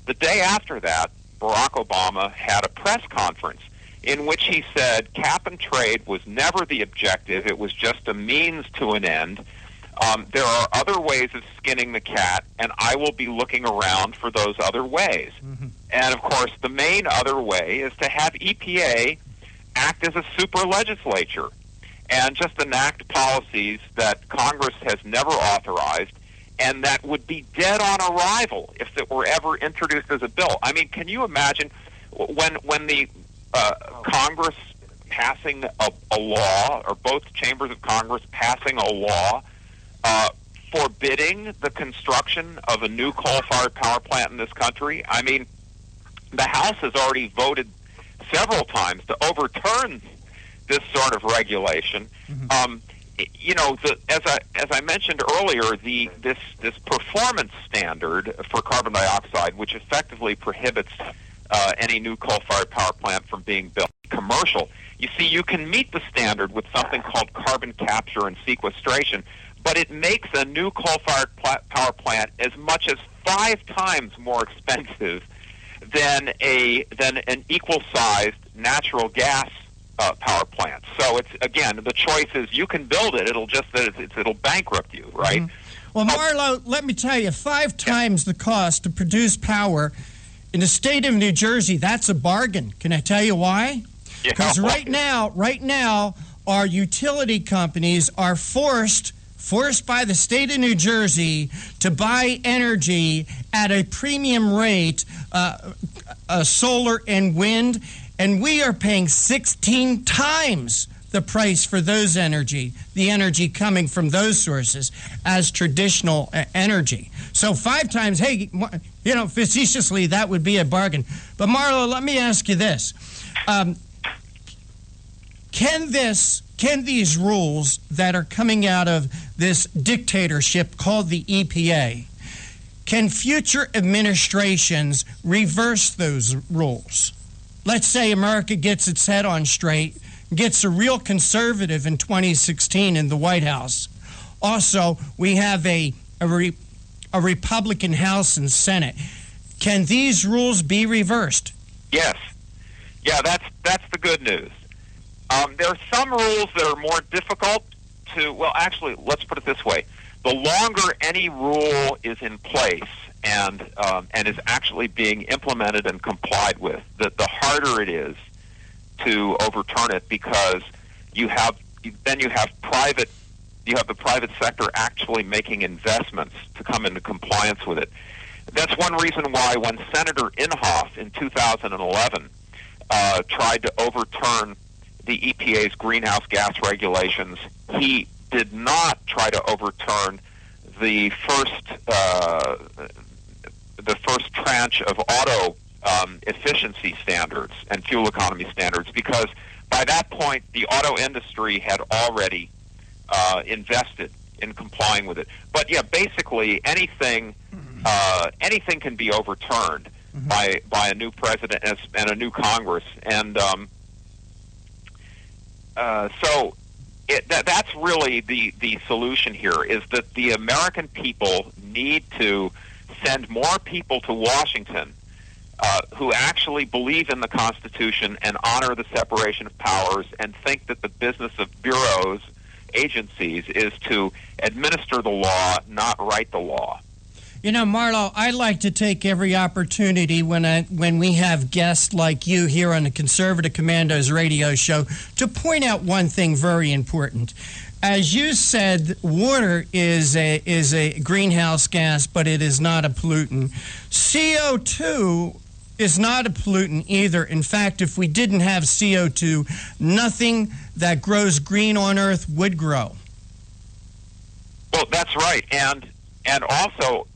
the day after that, Barack Obama had a press conference in which he said cap and trade was never the objective. It was just a means to an end. There are other ways of skinning the cat, and I will be looking around for those other ways. And, of course, the main other way is to have EPA act as a super legislature and just enact policies that Congress has never authorized and that would be dead on arrival if it were ever introduced as a bill. I mean, can you imagine when the Congress passing a law, or both chambers of Congress passing a law forbidding the construction of a new coal-fired power plant in this country. I mean, the House has already voted several times to overturn this sort of regulation. As I mentioned earlier, this performance standard for carbon dioxide, which effectively prohibits any new coal-fired power plant from being built commercial. You see, you can meet the standard with something called carbon capture and sequestration, but it makes a new coal-fired power plant as much as 5 times more expensive than an equal-sized natural gas power plant. So it's, again, the choice is you can build it. It'll bankrupt you, right? Well, Marlo, let me tell you, 5 times the cost to produce power in the state of New Jersey. That's a bargain. Can I tell you why? Because right now, our utility companies are forced by the state of New Jersey to buy energy at a premium rate, solar and wind, and we are paying 16 times the price for the energy coming from those sources as traditional energy. So 5 times, hey, facetiously, that would be a bargain. But Marlo, let me ask you this. Can these rules that are coming out of this dictatorship called the EPA, can future administrations reverse those rules? Let's say America gets its head on straight, gets a real conservative in 2016 in the White House. Also, we have a Republican House and Senate. Can these rules be reversed? Yes. Yeah, that's the good news. There are some rules that are more difficult to, well, actually, let's put it this way. The longer any rule is in place and is actually being implemented and complied with, the harder it is to overturn it, because you have the private sector actually making investments to come into compliance with it. That's one reason why when Senator Inhofe in 2011 tried to overturn the EPA's greenhouse gas regulations, he did not try to overturn the first tranche of auto efficiency standards and fuel economy standards, because by that point the auto industry had already invested in complying with it. But yeah, basically anything can be overturned by a new president and a new Congress, and so that's really the solution here, is that the American people need to send more people to Washington who actually believe in the Constitution and honor the separation of powers and think that the business of bureaus, agencies, is to administer the law, not write the law. You know, Marlo, I like to take every opportunity when we have guests like you here on the Conservative Commandos radio show to point out one thing very important. As you said, water is a greenhouse gas, but it is not a pollutant. CO2 is not a pollutant either. In fact, if we didn't have CO2, nothing that grows green on Earth would grow. Well, that's right, and also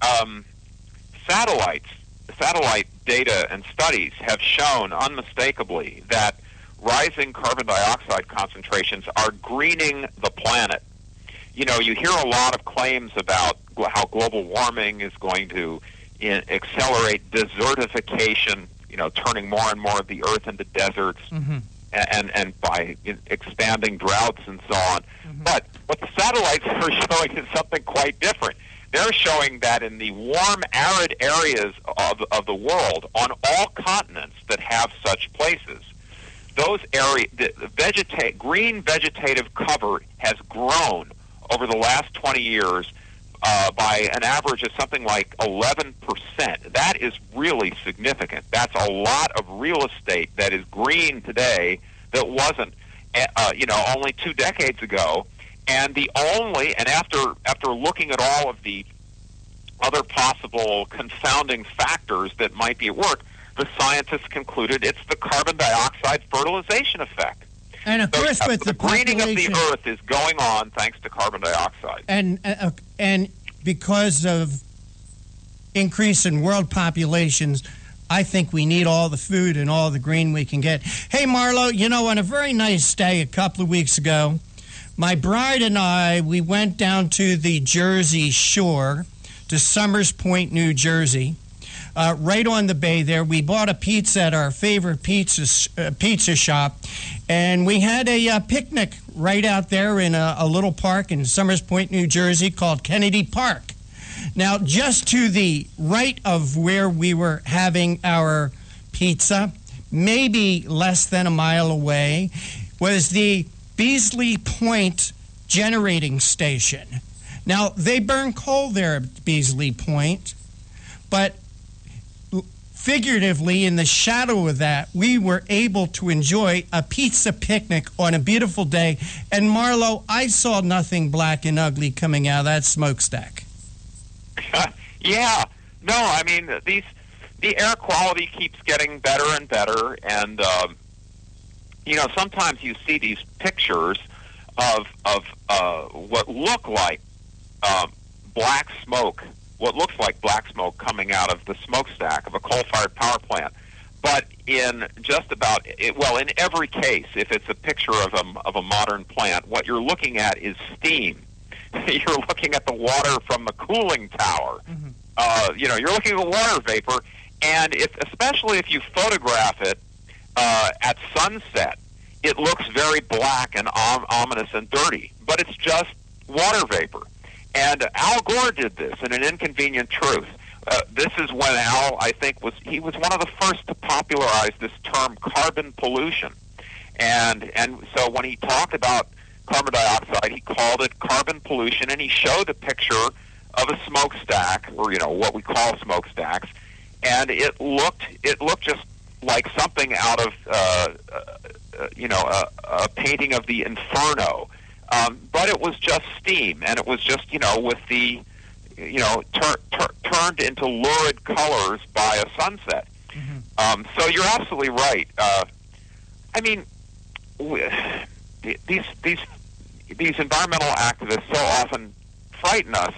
satellite data and studies have shown unmistakably that rising carbon dioxide concentrations are greening the planet. You know, you hear a lot of claims about how global warming is going to accelerate desertification, turning more and more of the earth into deserts, and by expanding droughts and so on. But what the satellites are showing is something quite different. They're showing that in the warm, arid areas of the world, on all continents that have such places, those areas, the green vegetative cover has grown over the last 20 years by an average of something like 11%. That is really significant. That's a lot of real estate that is green today that wasn't, only 2 decades ago. And after looking at all of the other possible confounding factors that might be at work, the scientists concluded it's the carbon dioxide fertilization effect. And of course, with the greening of the earth is going on thanks to carbon dioxide. And because of increase in world populations, I think we need all the food and all the green we can get. Hey, Marlo, you know, on a very nice day a couple of weeks ago, my bride and I, we went down to the Jersey Shore, to Somers Point, New Jersey, right on the bay there. We bought a pizza at our favorite pizza shop, and we had a picnic right out there in a little park in Somers Point, New Jersey called Kennedy Park. Now, just to the right of where we were having our pizza, maybe less than a mile away, was the Beasley Point generating station. Now, they burn coal there at Beasley Point, but figuratively, in the shadow of that, we were able to enjoy a pizza picnic on a beautiful day. And Marlo, I saw nothing black and ugly coming out of that smokestack. Yeah. No, I mean, the air quality keeps getting better and better, and you know, sometimes you see these pictures of what look like black smoke, what looks like black smoke coming out of the smokestack of a coal-fired power plant. But in just about, in every case, if it's a picture of a modern plant, what you're looking at is steam. You're looking at the water from the cooling tower. Mm-hmm. You know, you're looking at water vapor, and especially if you photograph it at sunset, it looks very black and ominous and dirty. But it's just water vapor. And Al Gore did this in An Inconvenient Truth. This is when Al, I think, he was one of the first to popularize this term carbon pollution. And so when he talked about carbon dioxide, he called it carbon pollution, and he showed a picture of a smokestack, or, you know, what we call smokestacks, and it looked just like something out of a painting of the Inferno. But it was just steam, and it was just, you know, with the, you know, turned into lurid colors by a sunset. Mm-hmm. So you're absolutely right. I mean, these environmental activists so often frighten us,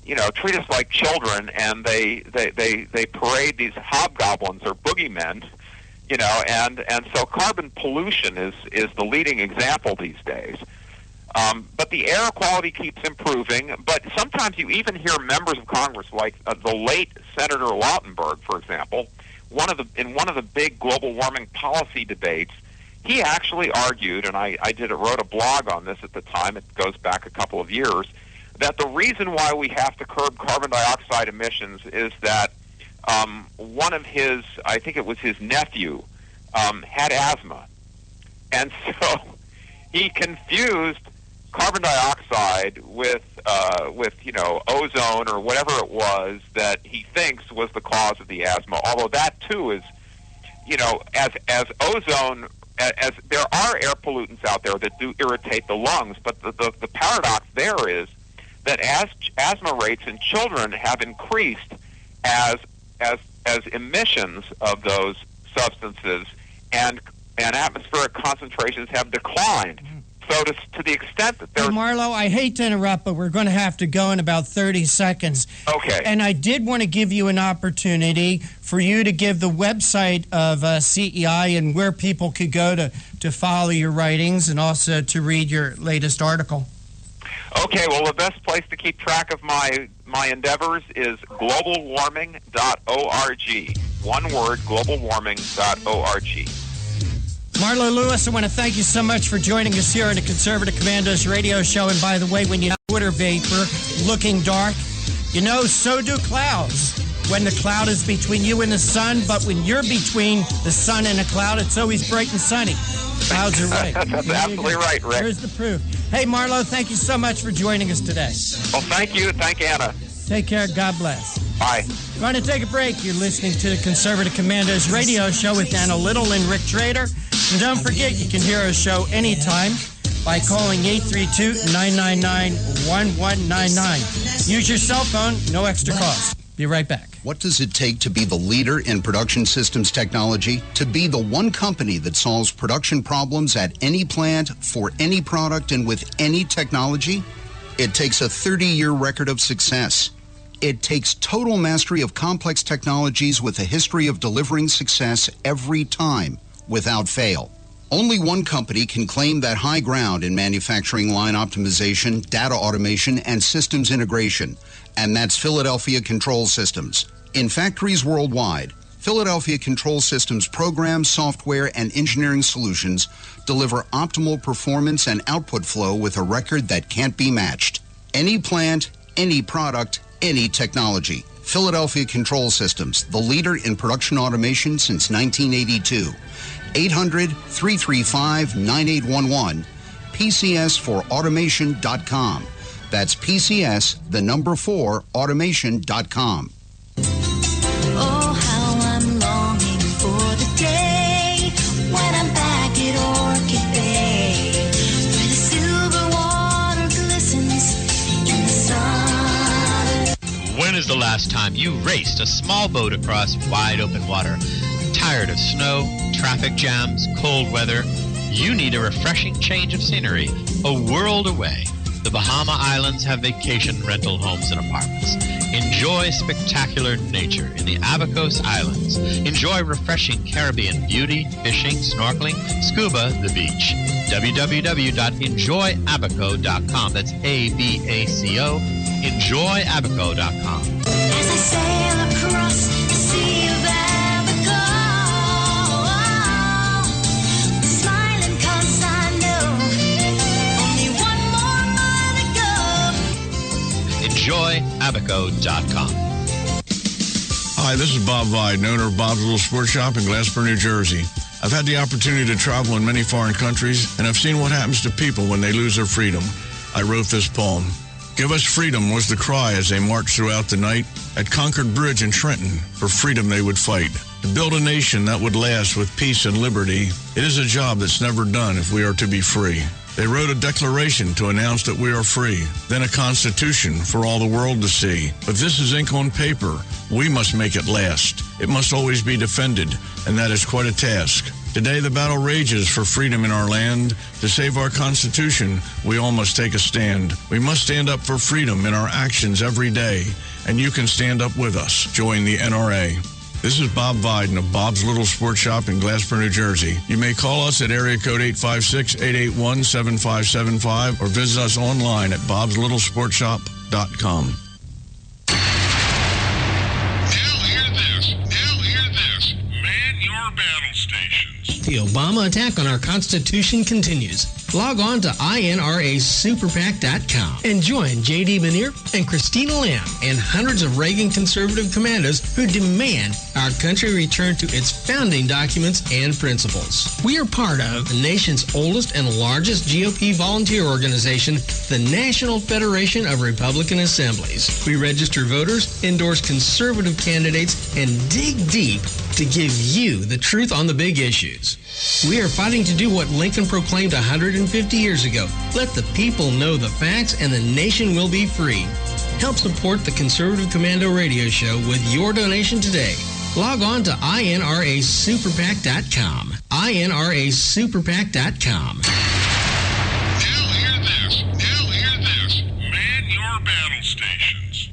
you know, treat us like children, and they parade these hobgoblins or boogeymen, you know, and so carbon pollution is the leading example these days. But the air quality keeps improving, but sometimes you even hear members of Congress, like the late Senator Lautenberg, for example, in one of the big global warming policy debates, he actually argued, and I wrote a blog on this at the time, it goes back a couple of years, that the reason why we have to curb carbon dioxide emissions is that one of his, I think it was his nephew, had asthma. And so he confused carbon dioxide with you know, ozone or whatever it was that he thinks was the cause of the asthma. Although that too is, you know, as ozone, as there are air pollutants out there that do irritate the lungs, but the paradox there is that as asthma rates in children have increased as emissions of those substances and atmospheric concentrations have declined. So to the extent that there's... Marlo, I hate to interrupt, but we're going to have to go in about 30 seconds. Okay. And I did want to give you an opportunity for you to give the website of CEI and where people could go to follow your writings and also to read your latest article. Okay, well, the best place to keep track of my endeavors is globalwarming.org. One word, globalwarming.org. Marlo Lewis, I want to thank you so much for joining us here on the Conservative Commandos radio show. And by the way, when you have water vapor looking dark, you know, so do clouds. When the cloud is between you and the sun, but when you're between the sun and a cloud, it's always bright and sunny. Clouds are right. That's absolutely right, Rick. Here's the proof. Hey, Marlo, thank you so much for joining us today. Well, thank you. Thank Anna. Take care. God bless. Bye. Going to take a break. You're listening to the Conservative Commandos radio show with Anna Little and Rick Trader. And don't forget, you can hear our show anytime by calling 832-999-1199. Use your cell phone, no extra cost. Be right back. What does it take to be the leader in production systems technology? To be the one company that solves production problems at any plant, for any product, and with any technology? It takes a 30-year record of success. It takes total mastery of complex technologies with a history of delivering success every time, without fail. Only one company can claim that high ground in manufacturing line optimization, data automation, and systems integration, and that's Philadelphia Control Systems. In factories worldwide, Philadelphia Control Systems programs, software, and engineering solutions deliver optimal performance and output flow with a record that can't be matched. Any plant, any product, any technology. Philadelphia Control Systems, the leader in production automation since 1982. 800-335-9811. PCS4automation.com. That's PCS, the number 4, automation.com. Oh, how I'm longing for the day when I'm back at Orchid Bay, where the silver water glistens in the sun. When is the last time you raced a small boat across wide open water? Tired of snow, traffic jams, cold weather? You need a refreshing change of scenery, a world away. The Bahama Islands have vacation rental homes and apartments. Enjoy spectacular nature in the Abacos Islands. Enjoy refreshing Caribbean beauty, fishing, snorkeling, scuba, the beach. www.enjoyabaco.com. That's ABACO. Enjoyabaco.com. As I sail across the sea of Abaco, smiling 'cause I know only one more mile to go. Enjoyabaco.com. Hi, this is Bob Viden, owner of Bob's Little Sports Shop in Glassboro, New Jersey. I've had the opportunity to travel in many foreign countries, and I've seen what happens to people when they lose their freedom. I wrote this poem. Give us freedom was the cry as they marched throughout the night. At Concord Bridge in Trenton, for freedom they would fight. To build a nation that would last with peace and liberty, it is a job that's never done if we are to be free. They wrote a declaration to announce that we are free, then a constitution for all the world to see. But this is ink on paper. We must make it last. It must always be defended, and that is quite a task. Today the battle rages for freedom in our land. To save our Constitution, we all must take a stand. We must stand up for freedom in our actions every day, and you can stand up with us. Join the NRA. This is Bob Viden of Bob's Little Sports Shop in Glassboro, New Jersey. You may call us at area code 856-881-7575 or visit us online at bobslittlesportshop.com. The Obama attack on our Constitution continues. Log on to INRASuperPAC.com and join J.D. Manier and Christina Lamb and hundreds of Reagan conservative commandos who demand our country return to its founding documents and principles. We are part of the nation's oldest and largest GOP volunteer organization, the National Federation of Republican Assemblies. We register voters, endorse conservative candidates, and dig deep to give you the truth on the big issues. We are fighting to do what Lincoln proclaimed 150 years ago. Let the people know the facts and the nation will be free. Help support the Conservative Commando Radio Show with your donation today. Log on to INRASuperPAC.com. INRASuperPAC.com. Now hear this. Man your battle stations.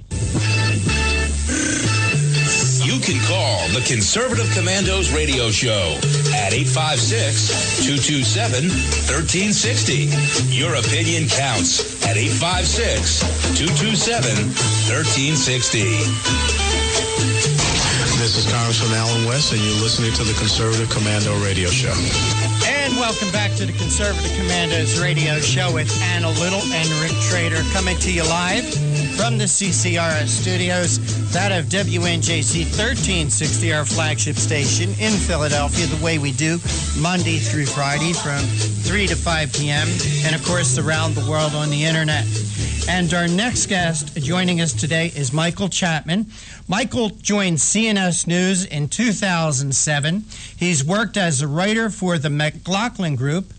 You can call the Conservative Commandos Radio Show at 856-227-1360. Your opinion counts at 856-227-1360. This is Congressman Alan West, and you're listening to the Conservative Commando Radio Show. And welcome back to the Conservative Commandos Radio Show with Anna Little and Rick Trader, coming to you live from the CCRS studios, that of WNJC 1360, our flagship station in Philadelphia, the way we do Monday through Friday from 3 to 5 p.m., and of course around the world on the internet. And our next guest joining us today is Michael Chapman. Michael joined CNS News in 2007. He's worked as a writer for the McLaughlin Group,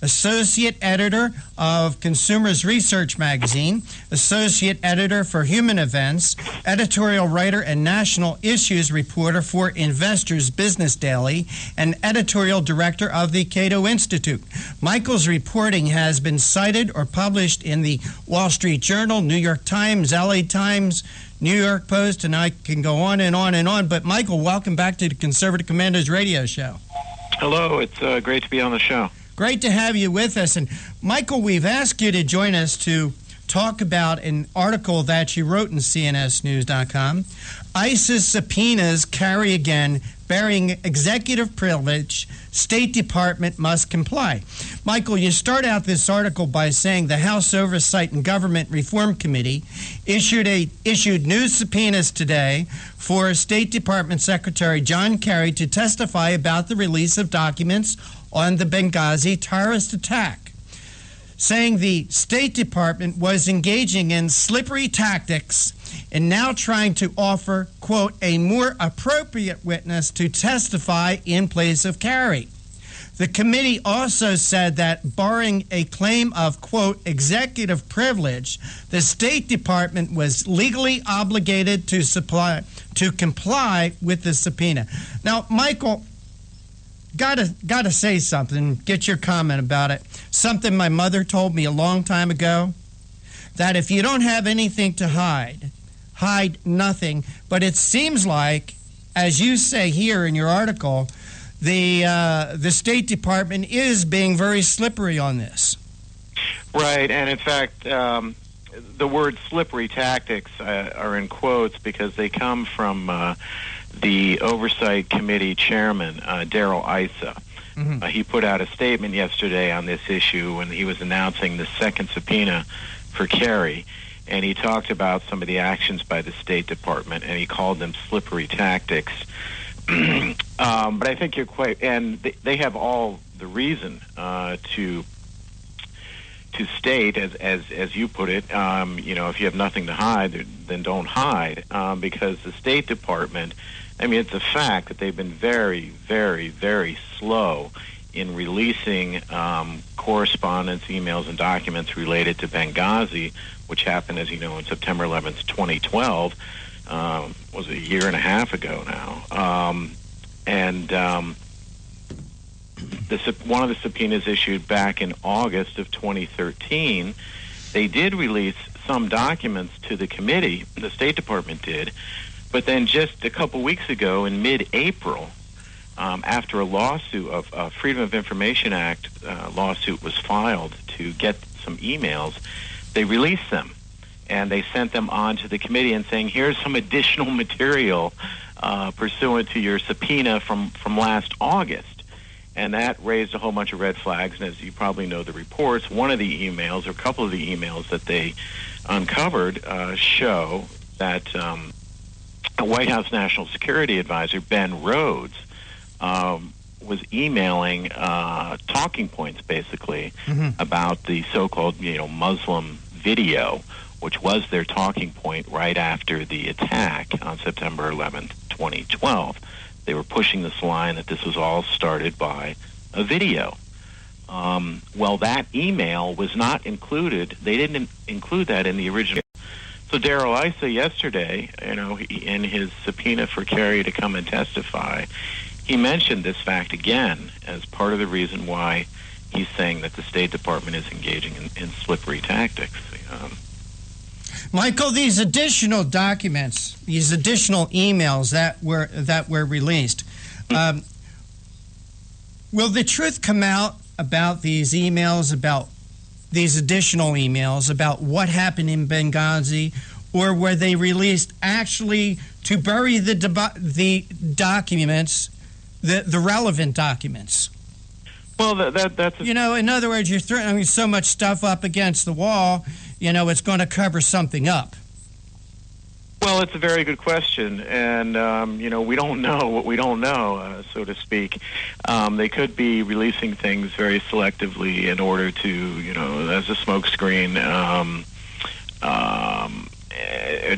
associate editor of Consumers Research Magazine, associate editor for Human Events, editorial writer and national issues reporter for Investors Business Daily, and editorial director of the Cato Institute. Michael's reporting has been cited or published in the Wall Street Journal, New York Times, LA Times, New York Post, and I can go on and on and on. But Michael, welcome back to the Conservative Commandos radio show. Hello, it's great to be on the show. Great to have you with us. And Michael, we've asked you to join us to talk about an article that you wrote in CNSnews.com. ISIS subpoenas carry again, bearing executive privilege. State Department must comply. Michael, you start out this article by saying the House Oversight and Government Reform Committee issued new subpoenas today for State Department Secretary John Kerry to testify about the release of documents on the Benghazi terrorist attack, saying the State Department was engaging in slippery tactics and now trying to offer, quote, a more appropriate witness to testify in place of Kerry. The committee also said that barring a claim of, quote, executive privilege, the State Department was legally obligated to comply with the subpoena. Now, Michael, gotta say something, get your comment about it. Something my mother told me a long time ago, that if you don't have anything to hide nothing. But it seems like, as you say here in your article, the State Department is being very slippery on this. Right, and in fact, the word slippery tactics are in quotes because they come from the Oversight Committee Chairman, Darrell Issa. Mm-hmm. He put out a statement yesterday on this issue when he was announcing the second subpoena for Kerry, and he talked about some of the actions by the State Department, and he called them slippery tactics. But I think you're quite, and they have all the reason to state, as you put it, if you have nothing to hide, then don't hide, because the State Department, I mean, it's a fact that they've been very, very, very slow in releasing correspondence, emails, and documents related to Benghazi, which happened, as you know, on September 11th, 2012, was a year and a half ago now. One of the subpoenas issued back in August of 2013, they did release some documents to the committee, the State Department did, but then just a couple weeks ago in mid-April, after a lawsuit of Freedom of Information Act lawsuit was filed to get some emails, they released them, and they sent them on to the committee and saying, here's some additional material pursuant to your subpoena from last August. And that raised a whole bunch of red flags, and as you probably know the reports, one of the emails, or a couple of the emails that they uncovered show that a White House National Security Advisor, Ben Rhodes, was emailing talking points, basically, about the so-called, Muslim video, which was their talking point right after the attack on September 11th, 2012. They were pushing this line that this was all started by a video. Well, that email was not included. They didn't include that in the original. So Darrell Issa yesterday, in his subpoena for Kerry to come and testify, he mentioned this fact again as part of the reason why he's saying that the State Department is engaging in slippery tactics. Michael, these additional documents, these additional emails that were released, will the truth come out about these emails, about these additional emails, about what happened in Benghazi, or were they released actually to bury the documents, the relevant documents? Well, that's... in other words, you're throwing so much stuff up against the wall, it's going to cover something up. Well, it's a very good question, and, we don't know what we don't know, so to speak. They could be releasing things very selectively in order to, as a smokescreen,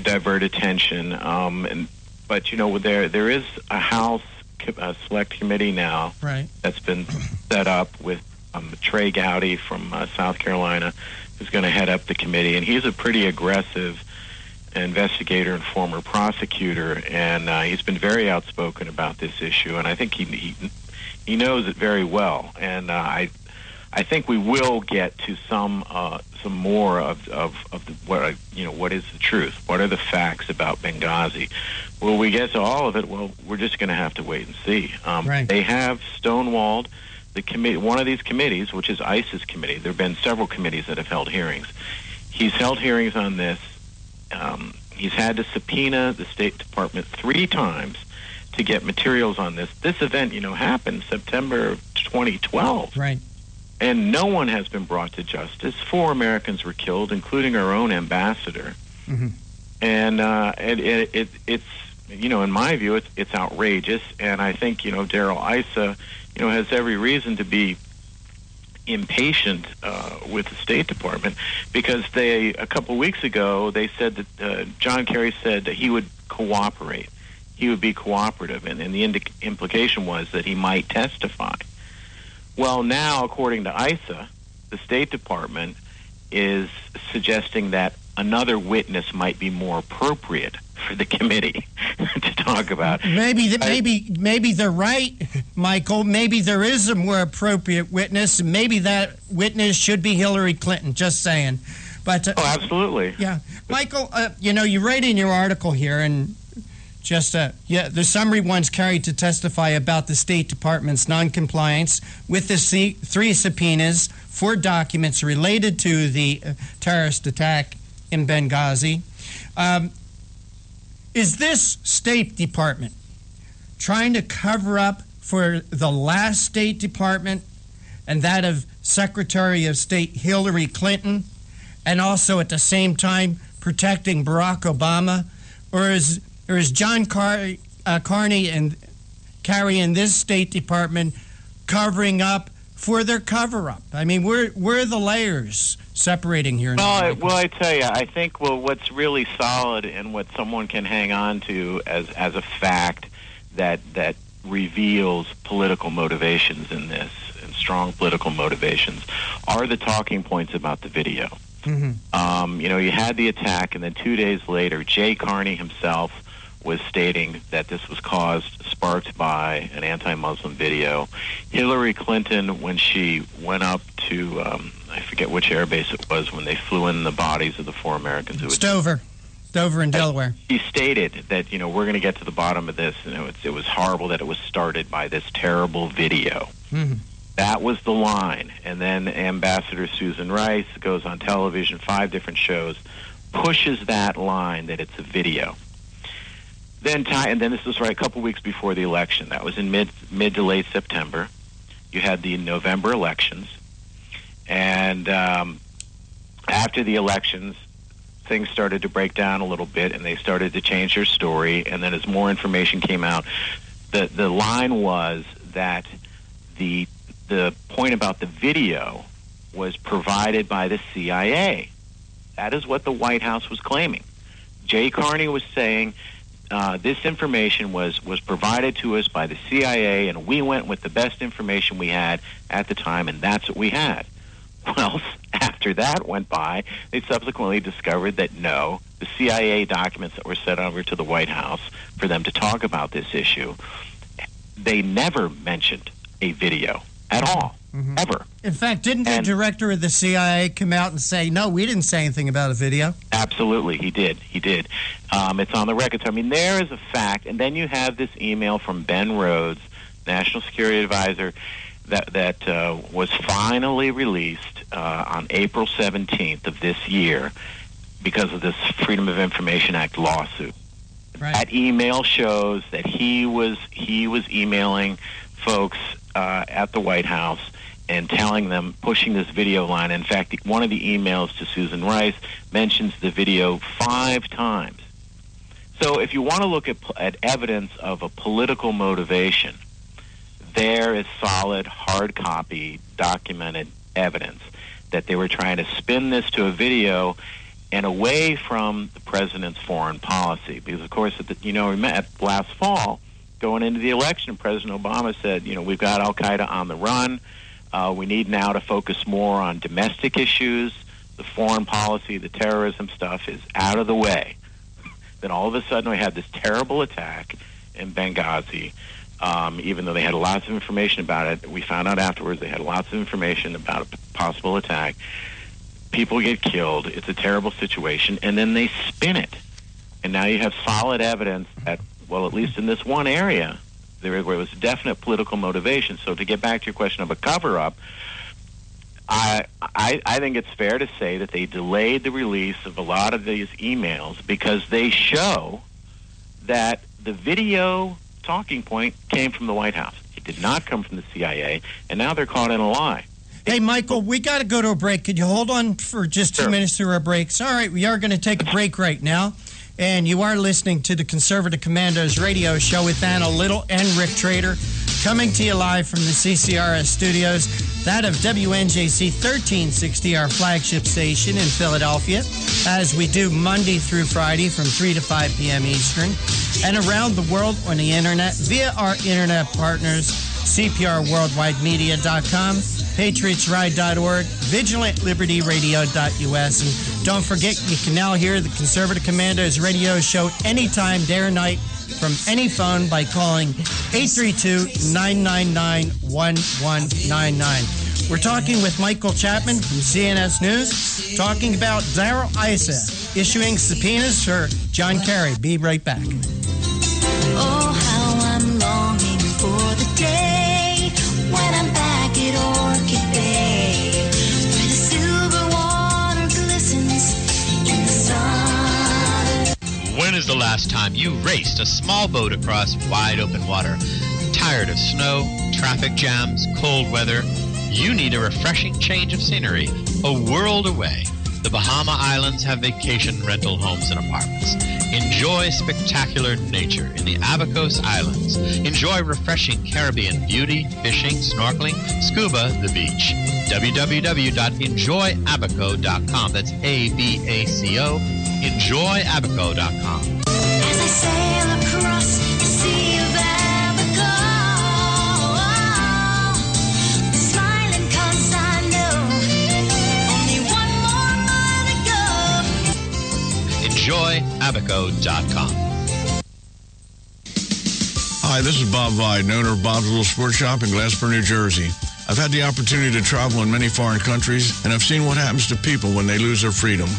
divert attention. But there is a House Select Committee now, right, that's been set up with Trey Gowdy from South Carolina, who's going to head up the committee, and he's a pretty aggressive investigator and former prosecutor, and he's been very outspoken about this issue, and I think he knows it very well, and I think we will get to some more of what is the truth, what are the facts about Benghazi. Will we get to all of it? Well, we're just going to have to wait and see. Right. They have stonewalled the committee, one of these committees, which is ICE's committee. There have been several committees that have held hearings. He's held hearings on this. He's had to subpoena the State Department 3 times to get materials on this. This event, happened September of 2012. Right. And no one has been brought to justice. 4 Americans were killed, including our own ambassador. Mm-hmm. And it's in my view, it's outrageous. And I think, Daryl Issa, has every reason to be impatient with the State Department, because a couple weeks ago, they said that John Kerry said that he would cooperate. He would be cooperative, and the implication was that he might testify. Well, now, according to ISA, the State Department is suggesting that another witness might be more appropriate for the committee to talk about. Maybe they're right, Michael. Maybe there is a more appropriate witness, and maybe that witness should be Hillary Clinton. Just saying. But absolutely. Yeah, Michael. You write in your article here, and the summary ones carried to testify about the State Department's noncompliance with the 3 subpoenas for documents related to the terrorist attack in Benghazi. Is this State Department trying to cover up for the last State Department and that of Secretary of State Hillary Clinton, and also at the same time protecting Barack Obama? Or is John Carney and Kerry in this State Department covering up for their cover-up? I mean, where are the layers separating here? Well, I tell you, I think what's really solid and what someone can hang on to as a fact that reveals political motivations in this, and strong political motivations, are the talking points about the video. Mm-hmm. You had the attack, and then 2 days later, Jay Carney himself was stating that this was sparked by an anti-Muslim video. Hillary Clinton, when she went up to, I forget which air base it was, when they flew in the bodies of the 4 Americans who Stover in Delaware. She stated that, we're going to get to the bottom of this. It was horrible that it was started by this terrible video. Mm-hmm. That was the line. And then Ambassador Susan Rice goes on television, 5 different shows, pushes that line that it's a video. And then this was right a couple weeks before the election. That was in mid to late September. You had the November elections. And after the elections, things started to break down a little bit, and they started to change their story. And then as more information came out, the line was that the point about the video was provided by the CIA. That is what the White House was claiming. Jay Carney was saying this information was provided to us by the CIA, and we went with the best information we had at the time, and that's what we had. Well, after that went by, they subsequently discovered that no, the CIA documents that were sent over to the White House for them to talk about this issue, they never mentioned a video at all, ever. In fact, didn't the director of the CIA come out and say, no, we didn't say anything about a video? Absolutely, he did. It's on the record. So, I mean, there is a fact. And then you have this email from Ben Rhodes, National Security Advisor, that was finally released on April 17th of this year because of this Freedom of Information Act lawsuit. Right. That email shows that he was emailing folks at the White House and telling them, pushing this video line. In fact, one of the emails to Susan Rice mentions the video 5 times. So if you want to look at evidence of a political motivation, there is solid, hard copy, documented evidence that they were trying to spin this to a video and away from the president's foreign policy. Because, of course, last fall, going into the election, President Obama said, we've got al-Qaeda on the run. We need now to focus more on domestic issues. The foreign policy, the terrorism stuff is out of the way. Then all of a sudden we had this terrible attack in Benghazi. Even though they had lots of information about it, we found out afterwards they had lots of information about a possible attack. People get killed. It's a terrible situation. And then they spin it. And now you have solid evidence that, well, at least in this one area, there was definite political motivation. So to get back to your question of a cover-up, I think it's fair to say that they delayed the release of a lot of these emails because they show that the video talking point came from the White House. It did not come from the CIA, and now they're caught in a lie. Hey, Michael, we got to go to a break. Could you hold on for just 2 minutes through our breaks? All right, we are going to take a break right now. And you are listening to the Conservative Commandos radio show with Anna Little and Rick Trader, coming to you live from the CCRS studios, that of WNJC 1360, our flagship station in Philadelphia, as we do Monday through Friday from 3 to 5 p.m. Eastern, and around the world on the internet via our internet partners, CPRWorldwideMedia.com, PatriotsRide.org, VigilantLibertyRadio.us, and don't forget, you can now hear the Conservative Commandos radio show anytime, day or night, from any phone by calling 832-999-1199. We're talking with Michael Chapman from CNS News, talking about Darrell Issa issuing subpoenas for John Kerry. Be right back. Oh, how I'm longing for the day when I'm back at Orchid Bay, where the silver water glistens in the sun. When is the last time you raced a small boat across wide open water? Tired of snow, traffic jams, cold weather? You need a refreshing change of scenery, a world away. The Bahama Islands have vacation rental homes and apartments. Enjoy spectacular nature in the Abacos Islands. Enjoy refreshing Caribbean beauty, fishing, snorkeling, scuba, the beach. www.enjoyabaco.com. That's ABACO. Enjoyabaco.com. As I sail across the sea of Abaco, smiling 'cause I know only one more mile to go. Enjoyabaco.com. Hi, this is Bob Vide, owner of Bob's Little Sports Shop in Glasper, New Jersey. I've had the opportunity to travel in many foreign countries, and I've seen what happens to people when they lose their freedom.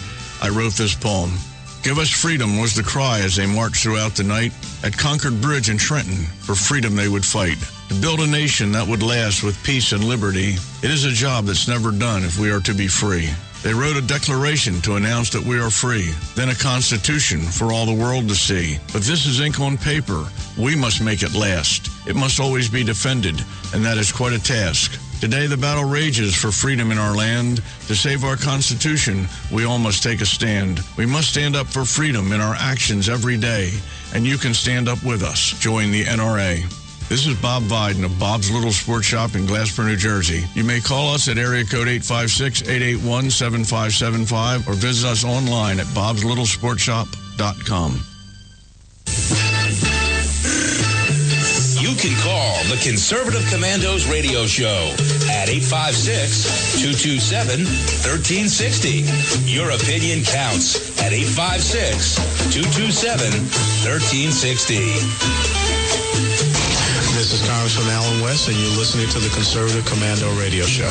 I wrote this poem. Give us freedom was the cry as they marched throughout the night. At Concord Bridge in Trenton, for freedom they would fight. To build a nation that would last with peace and liberty, it is a job that's never done if we are to be free. They wrote a declaration to announce that we are free, then a constitution for all the world to see. But this is ink on paper. We must make it last. It must always be defended, and that is quite a task. Today the battle rages for freedom in our land. To save our Constitution, we all must take a stand. We must stand up for freedom in our actions every day, and you can stand up with us. Join the NRA. This is Bob Viden of Bob's Little Sports Shop in Glasper, New Jersey. You may call us at area code 856-881-7575 or visit us online at bobslittlesportshop.com. You can call the Conservative Commandos radio show at 856-227-1360. Your opinion counts at 856-227-1360. This is Congressman Alan West, and you're listening to the Conservative Commando Radio Show.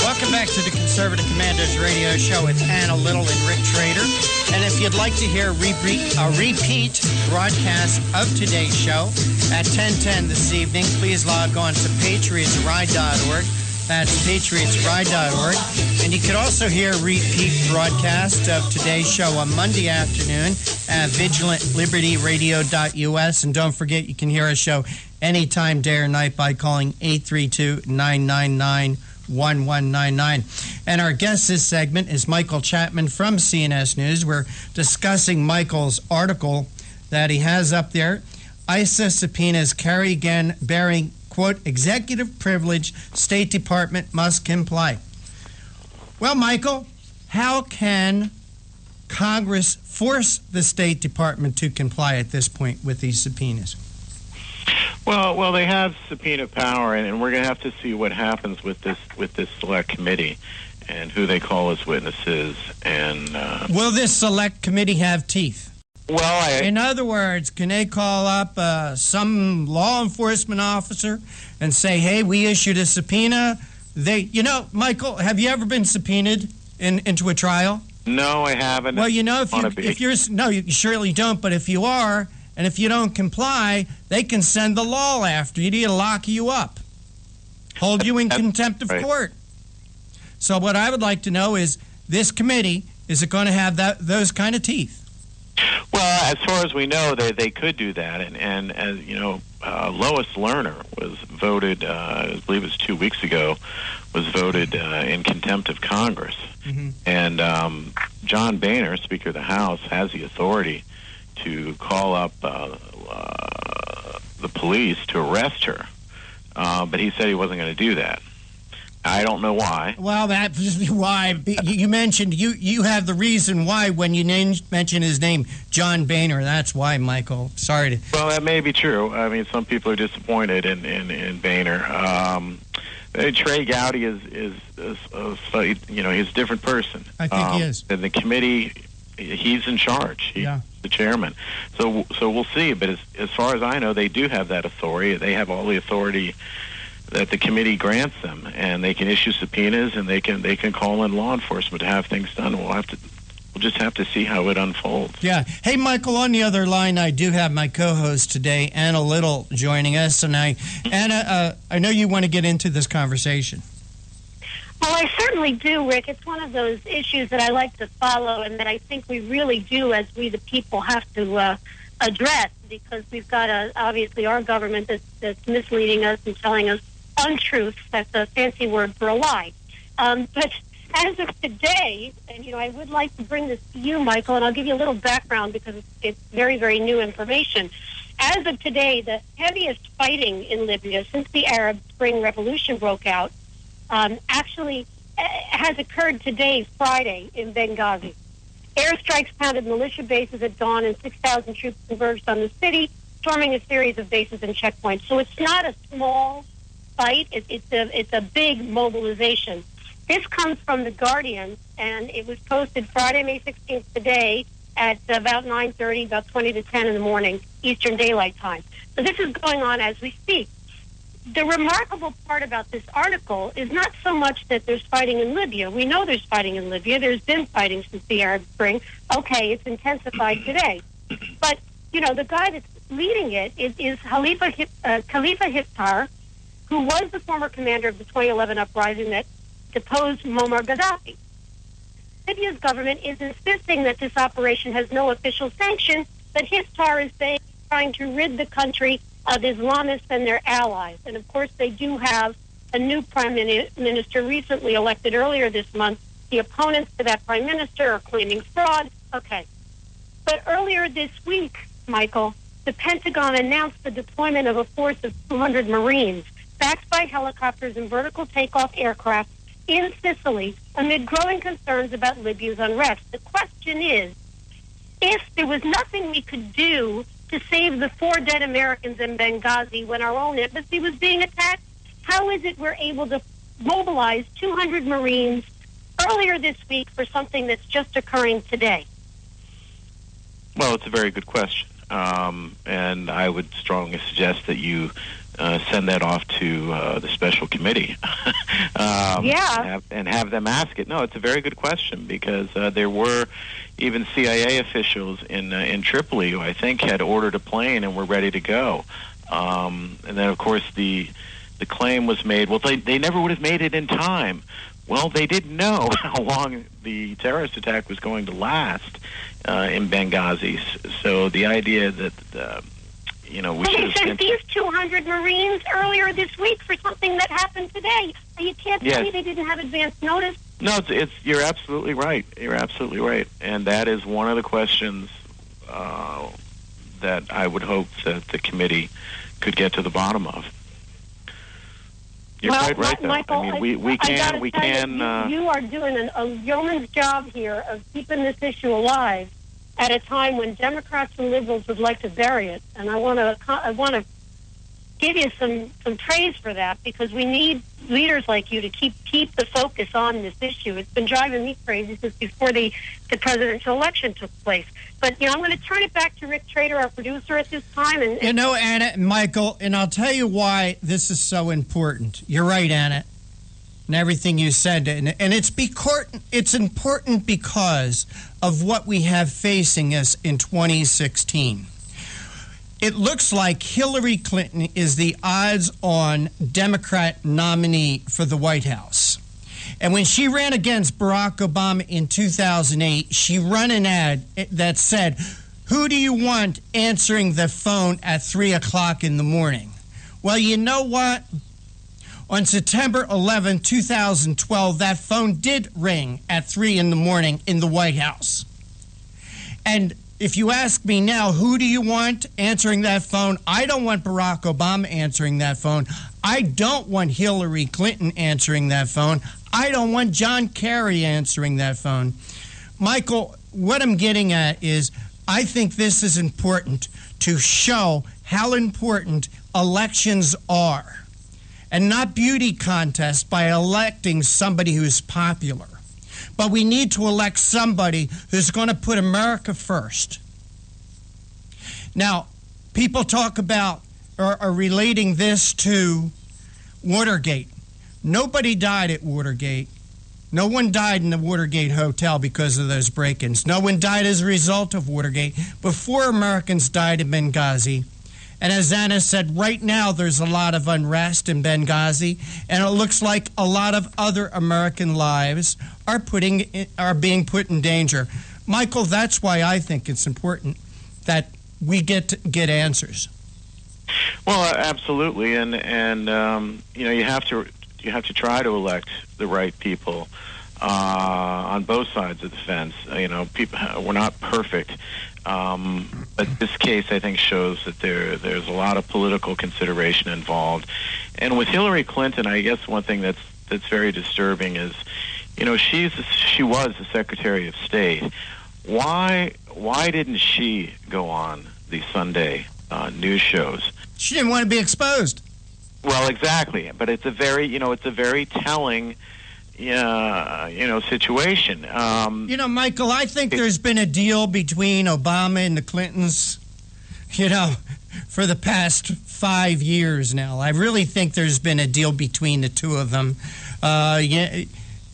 Welcome back to the Conservative Commandos radio show with Anna Little and Rick Trader. And if you'd like to hear a repeat broadcast of today's show at 10:10 this evening, please log on to patriotsride.org. That's patriotsride.org. And you can also hear a repeat broadcast of today's show on Monday afternoon at vigilantlibertyradio.us. And don't forget, you can hear our show anytime, day or night, by calling 832-999-1199. And our guest this segment is Michael Chapman from CNS News. We're discussing Michael's article that he has up there. ISA subpoenas Kerry again, bearing, quote, executive privilege, State Department must comply. Well, Michael, how can Congress force the State Department to comply at this point with these subpoenas? Well, they have subpoena power, and we're going to have to see what happens with this select committee and who they call as witnesses. And will this select committee have teeth? Well, in other words, can they call up some law enforcement officer and say, "Hey, we issued a subpoena"? Michael, have you ever been subpoenaed into a trial? No, I haven't. Well, if you're no, you surely don't. But if you are, and if you don't comply, they can send the law after you to lock you up, hold you in contempt of court. So what I would like to know is, this committee, is it going to have those kind of teeth? Well, as far as we know, they could do that, and as you know, Lois Lerner was voted, I believe it was 2 weeks ago, was voted in contempt of Congress. Mm-hmm. And John Boehner, Speaker of the House, has the authority to call up the police to arrest her, but he said he wasn't going to do that. I don't know why. Well, that's just why. You mentioned, you have the reason why when you mention his name, John Boehner. That's why, Michael. Sorry to... Well, that may be true. I mean, some people are disappointed in Boehner. Trey Gowdy is he's a different person. I think he is. And the committee, he's in charge. He's the chairman. So we'll see. But as far as I know, they do have that authority. They have all the authority that the committee grants them, and they can issue subpoenas, and they can call in law enforcement to have things done. We'll just have to see how it unfolds. Yeah. Hey, Michael, on the other line, I do have my co-host today, Anna Little, joining us, and Anna, I know you want to get into this conversation. Well, I certainly do, Rick. It's one of those issues that I like to follow, and that I think we really do, as we the people, have to address, because we've got obviously our government that's misleading us and telling us untruths. That's a fancy word for a lie. But as of today, and I would like to bring this to you, Michael, and I'll give you a little background because it's very, very new information. As of today, the heaviest fighting in Libya since the Arab Spring Revolution broke out actually has occurred today, Friday, in Benghazi. Airstrikes pounded militia bases at dawn, and 6,000 troops converged on the city, storming a series of bases and checkpoints. So it's not a small fight. It's a big mobilization. This comes from The Guardian, and it was posted Friday, May 16th, today at about 9:30, about 20 to 10 in the morning, Eastern Daylight Time. So this is going on as we speak. The remarkable part about this article is not so much that there's fighting in Libya. We know there's fighting in Libya. There's been fighting since the Arab Spring. Okay, it's intensified today. But, the guy that's leading it is Khalifa Haftar, who was the former commander of the 2011 uprising that deposed Muammar Gaddafi. Libya's government is insisting that this operation has no official sanction, but Haftar is saying he's trying to rid the country of Islamists and their allies. And, of course, they do have a new prime minister recently elected earlier this month. The opponents to that prime minister are claiming fraud. Okay. But earlier this week, Michael, the Pentagon announced the deployment of a force of 200 Marines, backed by helicopters and vertical takeoff aircraft, in Sicily amid growing concerns about Libya's unrest. The question is, if there was nothing we could do to save the 4 dead Americans in Benghazi when our own embassy was being attacked, how is it we're able to mobilize 200 Marines earlier this week for something that's just occurring today? Well, it's a very good question. And I would strongly suggest that you send that off to the special committee and have them ask it. No, it's a very good question, because there were even CIA officials in Tripoli who I think had ordered a plane and were ready to go. And then, of course, the claim was made, well, they never would have made it in time. Well, they didn't know how long the terrorist attack was going to last in Benghazi. So the idea that, we should have... these 200 Marines earlier this week for something that happened today. You can't tell me they didn't have advance notice. No, you're absolutely right. You're absolutely right. And that is one of the questions that I would hope that the committee could get to the bottom of. You're quite right, though. Michael, I mean, we can. You are doing a yeoman's job here of keeping this issue alive at a time when Democrats and liberals would like to bury it. And I want to give you some praise for that, because we need leaders like you to keep the focus on this issue. It's been driving me crazy since before the presidential election took place. But, I'm going to turn it back to Rick Trader, our producer at this time. And Anna and Michael, and I'll tell you why this is so important. You're right, Anna, and everything you said. And it's important because of what we have facing us in 2016. It looks like Hillary Clinton is the odds-on Democrat nominee for the White House. And when she ran against Barack Obama in 2008, she ran an ad that said, "Who do you want answering the phone at 3 o'clock in the morning?" Well, you know what? On September 11, 2012, that phone did ring at 3 in the morning in the White House. And if you ask me now, who do you want answering that phone? I don't want Barack Obama answering that phone. I don't want Hillary Clinton answering that phone. I don't want John Kerry answering that phone. Michael, what I'm getting at is I think this is important to show how important elections are, and not beauty contests by electing somebody who's popular. But we need to elect somebody who's going to put America first. Now, people talk about or are relating this to Watergate. Nobody died at Watergate. No one died in the Watergate Hotel because of those break-ins. No one died as a result of Watergate. But 4 Americans died in Benghazi. And as Anna said, right now there's a lot of unrest in Benghazi, and it looks like a lot of other American lives are being put in danger. Michael, that's why I think it's important that we get answers. Well, absolutely, and you have to try to elect the right people on both sides of the fence. People, we're not perfect. But this case, I think, shows that there's a lot of political consideration involved. And with Hillary Clinton, I guess one thing that's very disturbing is, she was the Secretary of State. Why didn't she go on the Sunday news shows? She didn't want to be exposed. Well, exactly. But it's a very telling situation. Michael, I think there's been a deal between Obama and the Clintons, for the past 5 years now. I really think there's been a deal between the two of them.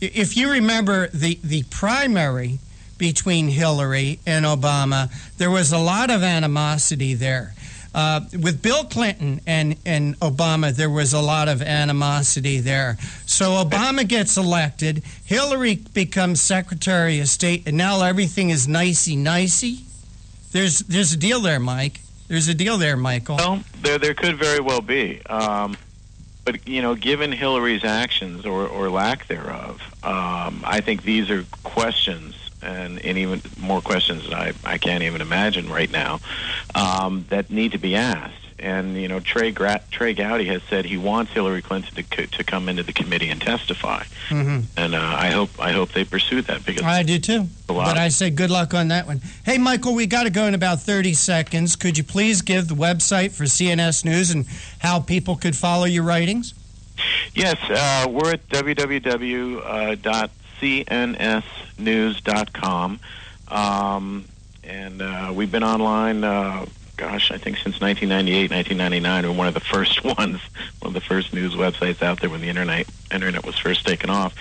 If you remember the primary between Hillary and Obama, there was a lot of animosity there. With Bill Clinton and Obama, there was a lot of animosity there. So Obama gets elected, Hillary becomes Secretary of State, and now everything is nicey-nicey. There's a deal there, Mike. There's a deal there, Michael. Well, there could very well be. But, given Hillary's actions or lack thereof, I think these are questions, and even more questions that I can't even imagine right now, that need to be asked. And, Trey Gowdy has said he wants Hillary Clinton to come into the committee and testify. Mm-hmm. And I hope they pursue that, because I do too. But I say good luck on that one. Hey, Michael, we got to go in about 30 seconds. Could you please give the website for CNS News and how people could follow your writings? Yes, we're at www.cnsnews.com. And we've been online, I think since 1998, 1999. We're one of the first ones, one of the first news websites out there when the internet was first taken off.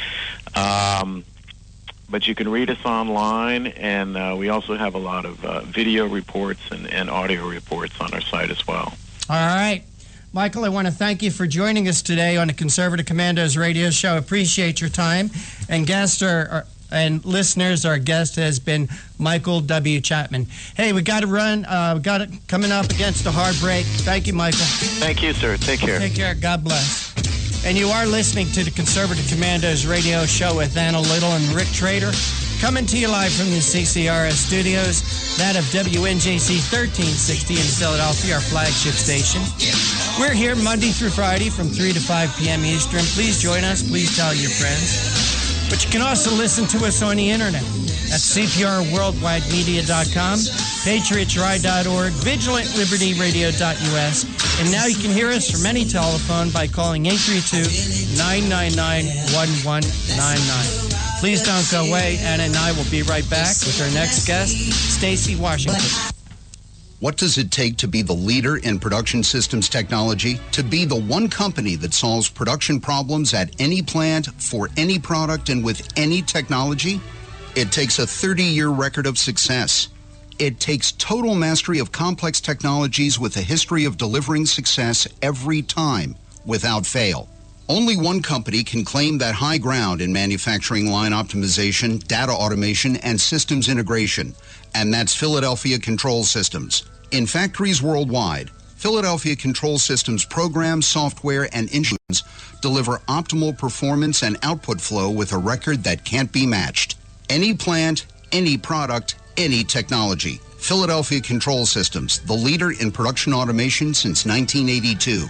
But you can read us online, and we also have a lot of video reports and audio reports on our site as well. All right. Michael, I want to thank you for joining us today on the Conservative Commandos radio show. Appreciate your time. And guests and listeners, our guest has been Michael W. Chapman. Hey, we got to run. We got it coming up against a hard break. Thank you, Michael. Thank you, sir. Take care. Take care. God bless. And you are listening to the Conservative Commandos radio show with Anna Little and Rick Trader, coming to you live from the CCRS studios, that of WNJC 1360 in Philadelphia, our flagship station. We're here Monday through Friday from 3 to 5 p.m. Eastern. Please join us. Please tell your friends. But you can also listen to us on the internet at CPRWorldwideMedia.com. patriotsride.org, vigilantlibertyradio.us, and now you can hear us from any telephone by calling 832-999-1199. Please don't go away. Anna and I will be right back with our next guest, Stacy Washington. What does it take to be the leader in production systems technology? To be the one company that solves production problems at any plant, for any product, and with any technology? It takes a 30-year record of success. It takes total mastery of complex technologies with a history of delivering success every time, without fail. Only one company can claim that high ground in manufacturing line optimization, data automation, and systems integration, and that's Philadelphia Control Systems. In factories worldwide, Philadelphia Control Systems programs, software, and instruments deliver optimal performance and output flow with a record that can't be matched. Any plant, any product, any technology. Philadelphia Control Systems, the leader in production automation since 1982.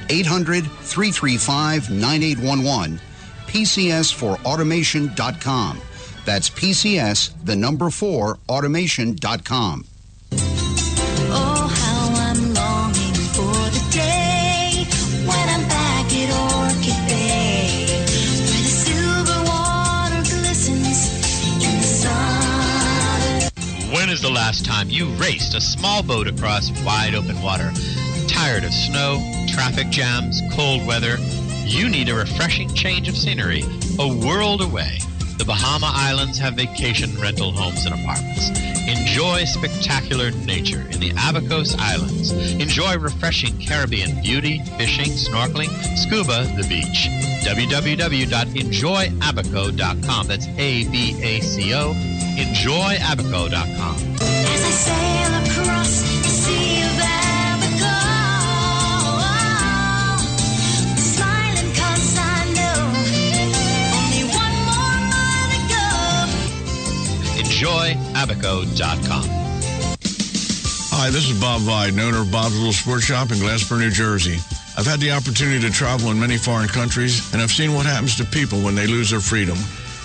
800-335-9811, PCS4automation.com. That's PCS, the number 4, automation.com. Oh, how I'm longing for the day when I'm back at Orchid Bay, where the silver water glistens in the sun. When is the last time you raced a small boat across wide open water? Tired of snow, traffic jams, cold weather? You need a refreshing change of scenery, a world away. The Bahama Islands have vacation rental homes and apartments. Enjoy spectacular nature in the Abacos Islands. Enjoy refreshing Caribbean beauty, fishing, snorkeling, scuba, the beach. www.enjoyabaco.com. That's A-B-A-C-O. Enjoyabaco.com. As I sail across the sea of Abaco, smiling 'cause I know only one more mile to go. Enjoyabaco.com. Hi, this is Bob Vide, owner of Bob's Little Sports Shop in Glasper, New Jersey. I've had the opportunity to travel in many foreign countries, and I've seen what happens to people when they lose their freedom.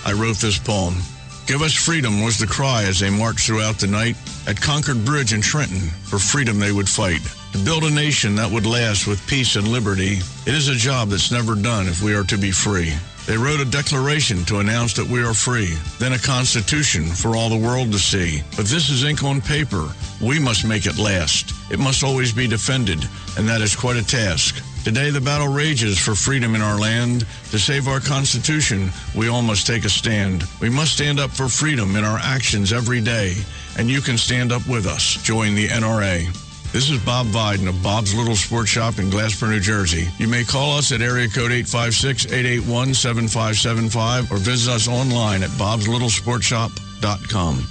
I wrote this poem. Give us freedom was the cry as they marched throughout the night. At Concord Bridge in Trenton, for freedom they would fight. To build a nation that would last with peace and liberty, it is a job that's never done if we are to be free. They wrote a declaration to announce that we are free, then a constitution for all the world to see. But this is ink on paper. We must make it last. It must always be defended, and that is quite a task. Today the battle rages for freedom in our land. To save our Constitution, we all must take a stand. We must stand up for freedom in our actions every day, and you can stand up with us. Join the NRA. This is Bob Viden of Bob's Little Sports Shop in Glasper, New Jersey. You may call us at area code 856-881-7575 or visit us online at bobslittlesportshop.com.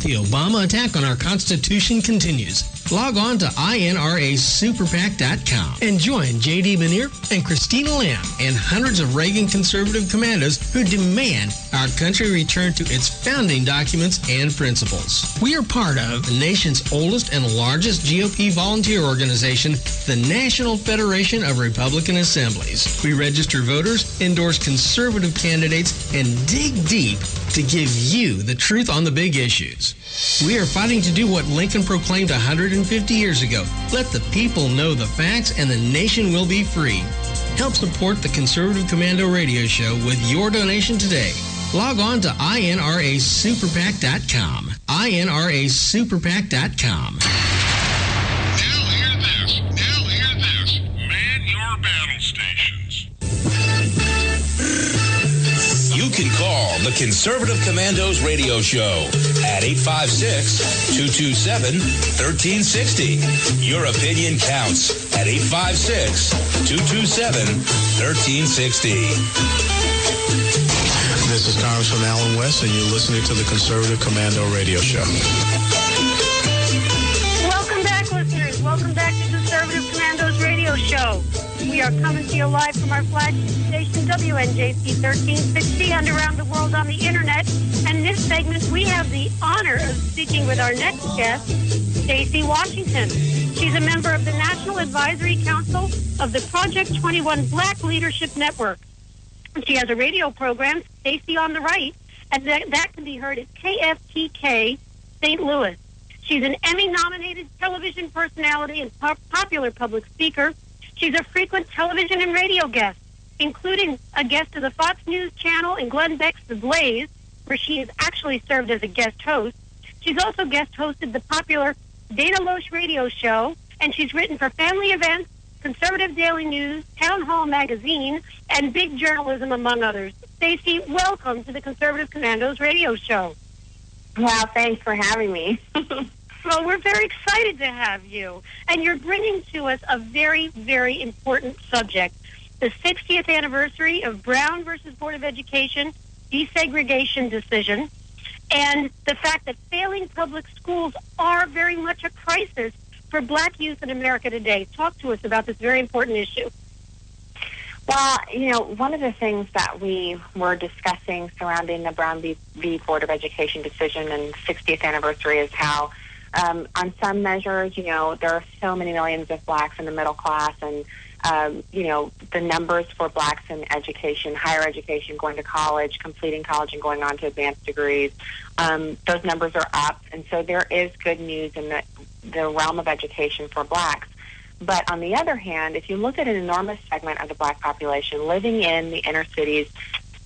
The Obama attack on our Constitution continues. Log on to INRASuperPAC.com and join J.D. Manier and Christina Lamb and hundreds of Reagan conservative commandos who demand our country return to its founding documents and principles. We are part of the nation's oldest and largest GOP volunteer organization, the National Federation of Republican Assemblies. We register voters, endorse conservative candidates, and dig deep to give you the truth on the big issues. We are fighting to do what Lincoln proclaimed 150 years ago. Let the people know the facts and the nation will be free. Help support the Conservative Commando Radio Show with your donation today. Log on to INRASuperPAC.com. INRASuperPAC.com. Now hear this. Man your battle stations. You can call the Conservative Commandos Radio Show at 856-227-1360. Your opinion counts at 856-227-1360. This is Congressman Alan West, and you're listening to the Conservative Commando Radio Show. Welcome back, listeners. Welcome back to Conservative Commandos Radio Show. We are coming to you live from our flagship station, WNJC 1360, and around the world on the internet. And in this segment, we have the honor of speaking with our next guest, Stacy Washington. She's a member of the National Advisory Council of the Project 21 Black Leadership Network. She has a radio program, Stacy on the Right, and that can be heard at KFTK St. Louis. She's an Emmy-nominated television personality and popular public speaker. She's a frequent television and radio guest, including a guest of the Fox News Channel and Glenn Beck's The Blaze, where she has actually served as a guest host. She's also guest hosted the popular Dana Loesch radio show, and she's written for Family Events, Conservative Daily News, Town Hall Magazine, and Big Journalism, among others. Stacy, welcome to the Conservative Commandos radio show. Wow, thanks for having me. Well, we're very excited to have you. And you're bringing to us a very, very important subject, the 60th anniversary of Brown versus Board of Education desegregation decision, and the fact that failing public schools are very much a crisis for black youth in America today. Talk to us about this very important issue. Well, one of the things that we were discussing surrounding the Brown v. Board of Education decision and 60th anniversary is how, on some measures, there are so many millions of blacks in the middle class, and the numbers for blacks in education, higher education, going to college, completing college, and going on to advanced degrees, those numbers are up. And so there is good news in the realm of education for blacks. But on the other hand, if you look at an enormous segment of the black population living in the inner cities,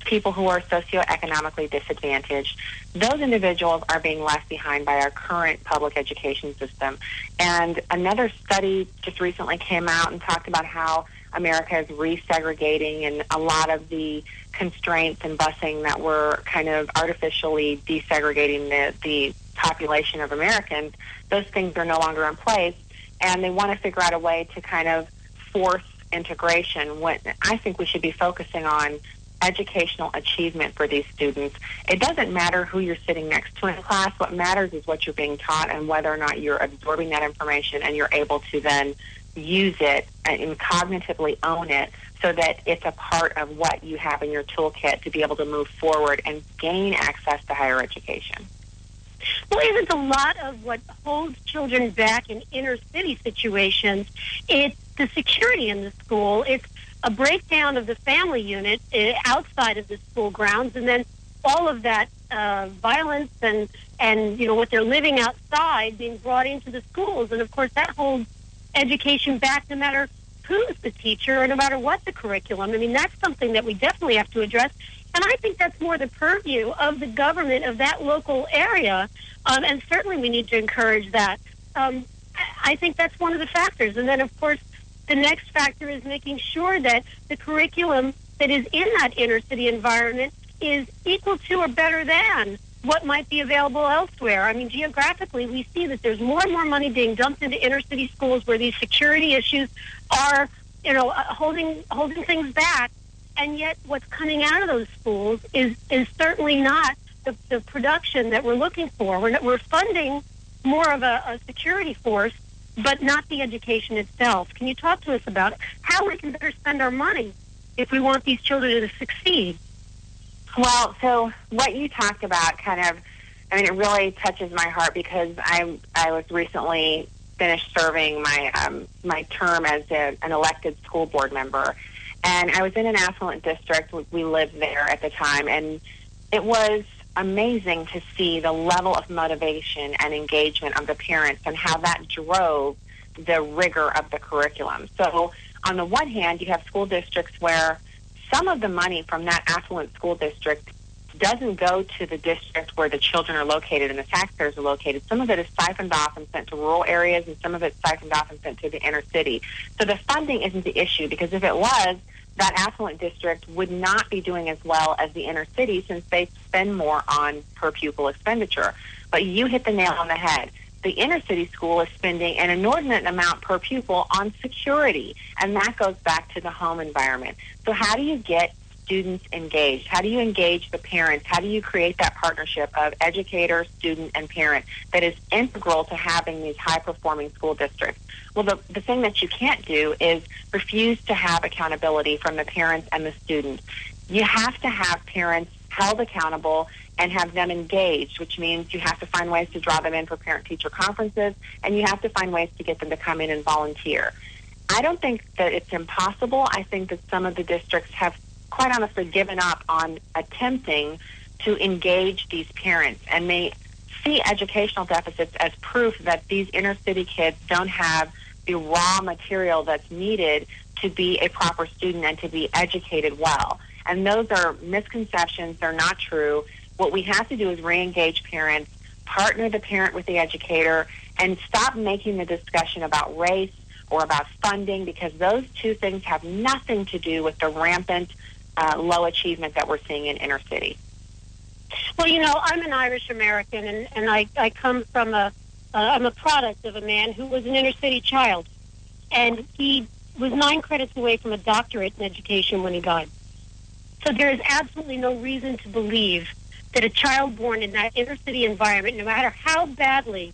people who are socioeconomically disadvantaged, those individuals are being left behind by our current public education system. And another study just recently came out and talked about how America is resegregating, and a lot of the constraints and busing that were kind of artificially desegregating the population of Americans, those things are no longer in place. And they want to figure out a way to kind of force integration. What I think we should be focusing on educational achievement for these students. It doesn't matter who you're sitting next to in class. What matters is what you're being taught and whether or not you're absorbing that information and you're able to then use it and cognitively own it so that it's a part of what you have in your toolkit to be able to move forward and gain access to higher education. Well, isn't a lot of what holds children back in inner city situations, it's the security in the school, it's a breakdown of the family unit outside of the school grounds, and then all of that violence and what they're living outside being brought into the schools. And, of course, that holds education back no matter who's the teacher or no matter what the curriculum. I mean, that's something that we definitely have to address. And I think that's more the purview of the government of that local area, and certainly we need to encourage that. I think that's one of the factors. And then, of course, the next factor is making sure that the curriculum that is in that inner city environment is equal to or better than what might be available elsewhere. I mean, geographically, we see that there's more and more money being dumped into inner city schools where these security issues are, holding things back. And yet what's coming out of those schools is certainly not the production that we're looking for. We're funding more of a security force, but not the education itself. Can you talk to us about how we can better spend our money if we want these children to succeed? Well, so what you talked about it really touches my heart because I was recently finished serving my term as an elected school board member. And I was in an affluent district. We lived there at the time, and it was amazing to see the level of motivation and engagement of the parents and how that drove the rigor of the curriculum. So on the one hand, you have school districts where some of the money from that affluent school district doesn't go to the district where the children are located and the taxpayers are located. Some of it is siphoned off and sent to rural areas, and some of it's siphoned off and sent to the inner city. So the funding isn't the issue, because if it was, that affluent district would not be doing as well as the inner city since they spend more on per pupil expenditure. But you hit the nail on the head. The inner city school is spending an inordinate amount per pupil on security, and that goes back to the home environment. So how do you get students engaged? How do you engage the parents? How do you create that partnership of educator, student, and parent that is integral to having these high-performing school districts? Well, the thing that you can't do is refuse to have accountability from the parents and the students. You have to have parents held accountable and have them engaged, which means you have to find ways to draw them in for parent-teacher conferences, and you have to find ways to get them to come in and volunteer. I don't think that it's impossible. I think that some of the districts have quite honestly given up on attempting to engage these parents, and they see educational deficits as proof that these inner city kids don't have the raw material that's needed to be a proper student and to be educated well. And those are misconceptions. They're not true. What we have to do is re-engage parents, partner the parent with the educator, and stop making the discussion about race or about funding, because those two things have nothing to do with the rampant low achievement that we're seeing in inner city. Well, I'm an Irish American, and I come from I'm a product of a man who was an inner city child, and he was 9 credits away from a doctorate in education when he died. So there is absolutely no reason to believe that a child born in that inner city environment, no matter how badly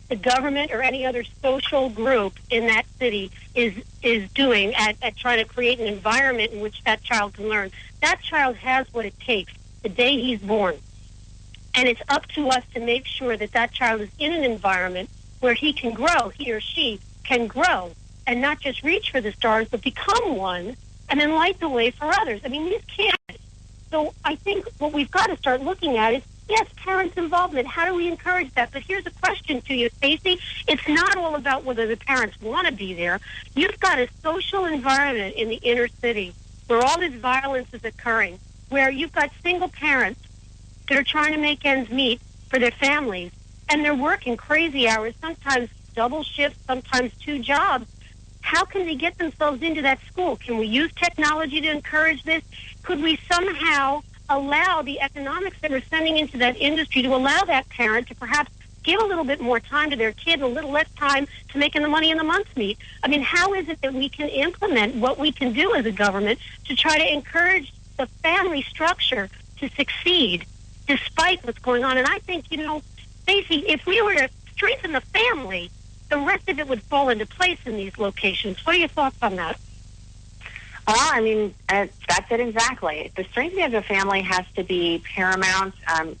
the government or any other social group in that city is doing at trying to create an environment in which that child can learn, that child has what it takes the day he's born. And it's up to us to make sure that that child is in an environment where he can grow, he or she can grow, and not just reach for the stars, but become one and then light the way for others. I mean, these kids. So I think what we've got to start looking at is, yes, parents' involvement. How do we encourage that? But here's a question to you, Stacey. It's not all about whether the parents want to be there. You've got a social environment in the inner city where all this violence is occurring, where you've got single parents that are trying to make ends meet for their families, and they're working crazy hours, sometimes double shifts, sometimes 2 jobs. How can they get themselves into that school? Can we use technology to encourage this? Could we somehow allow the economics that we're sending into that industry to allow that parent to perhaps give a little bit more time to their kid and a little less time to making the money in the months meet? I mean, how is it that we can implement what we can do as a government to try to encourage the family structure to succeed despite what's going on? And I think, Stacey, if we were to strengthen the family, the rest of it would fall into place in these locations. What are your thoughts on that? Well, I mean, that's it exactly. The strengthening of the family has to be paramount.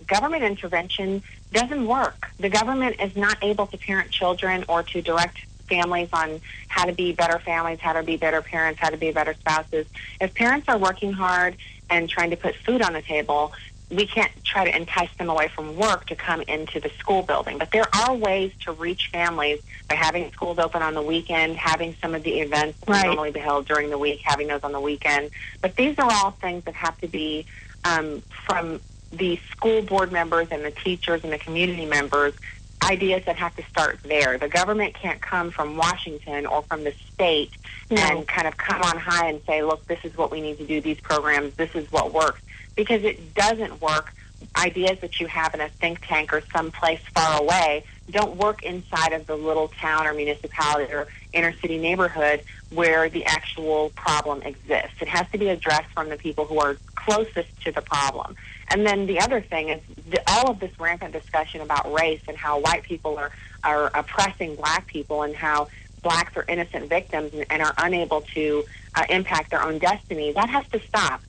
Government intervention doesn't work. The government is not able to parent children or to direct families on how to be better families, how to be better parents, how to be better spouses. If parents are working hard and trying to put food on the table, we can't try to entice them away from work to come into the school building. But there are ways to reach families by having schools open on the weekend, having some of the events that normally be held during the week, having those on the weekend. But these are all things that have to be from the school board members and the teachers and the community members, ideas that have to start there. The government can't come from Washington or from the state and kind of come on high and say, look, this is what we need to do, these programs, this is what works. Because it doesn't work. Ideas that you have in a think tank or someplace far away don't work inside of the little town or municipality or inner city neighborhood where the actual problem exists. It has to be addressed from the people who are closest to the problem. And then the other thing is all of this rampant discussion about race and how white people are oppressing black people and how blacks are innocent victims and are unable to impact their own destiny. That has to stop.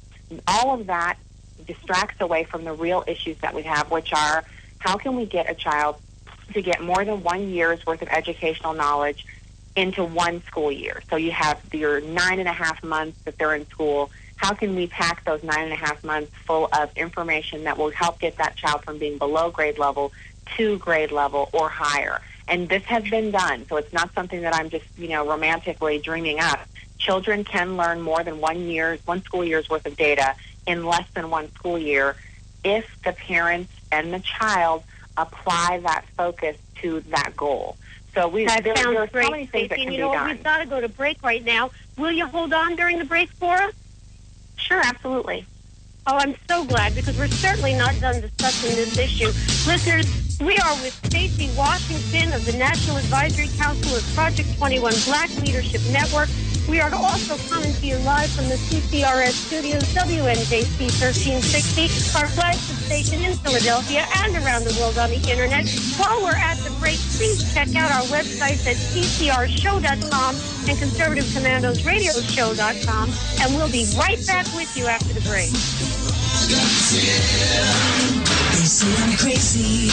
All of that distracts away from the real issues that we have, which are how can we get a child to get more than 1 year's worth of educational knowledge into one school year. So you have your 9.5 months that they're in school. How can we pack those 9.5 months full of information that will help get that child from being below grade level to grade level or higher? And this has been done, so it's not something that I'm just, romantically dreaming up. Children can learn more than 1 school year's worth of data in less than 1 school year if the parents and the child apply that focus to that goal. So there are so many things that can be done. We've got to go to break right now. Will you hold on during the break for us? Sure, absolutely. Oh, I'm so glad, because we're certainly not done discussing this issue. Listeners, we are with Stacey Washington of the National Advisory Council of Project 21 Black Leadership Network. We are also coming to you live from the CCRS studios, WNJC 1360, our flagship station in Philadelphia and around the world on the Internet. While we're at the break, please check out our websites at ccrshow.com and conservativecommandosradioshow.com, and we'll be right back with you after the break. They say I'm crazy.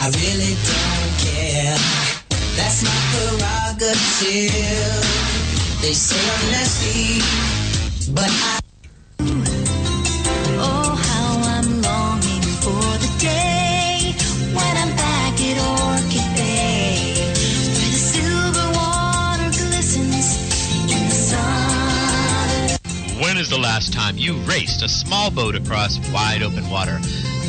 I really don't care. That's my prerogative. They say I'm nasty, but the last time you raced a small boat across wide open water?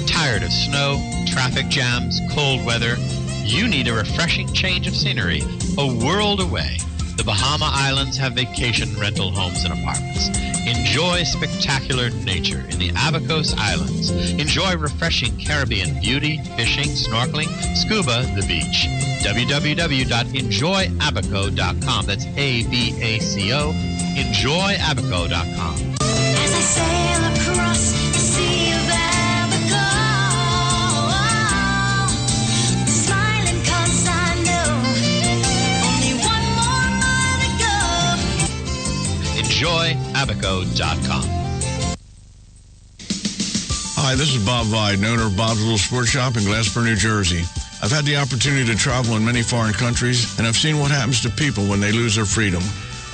Tired of snow, traffic jams, cold weather? You need a refreshing change of scenery, a world away. The Bahama Islands have vacation rental homes and apartments. Enjoy spectacular nature in the Abacos Islands. Enjoy refreshing Caribbean beauty, fishing, snorkeling, scuba, the beach. www.enjoyabaco.com. That's ABACO. Enjoyabaco.com. As I sail across the Sea of Abaco, smiling 'cause I know only one more mile to go. Enjoyabaco.com. Hi, this is Bob Vide, owner of Bob's Little Sports Shop in Glasper, New Jersey. I've had the opportunity to travel in many foreign countries, and I've seen what happens to people when they lose their freedom.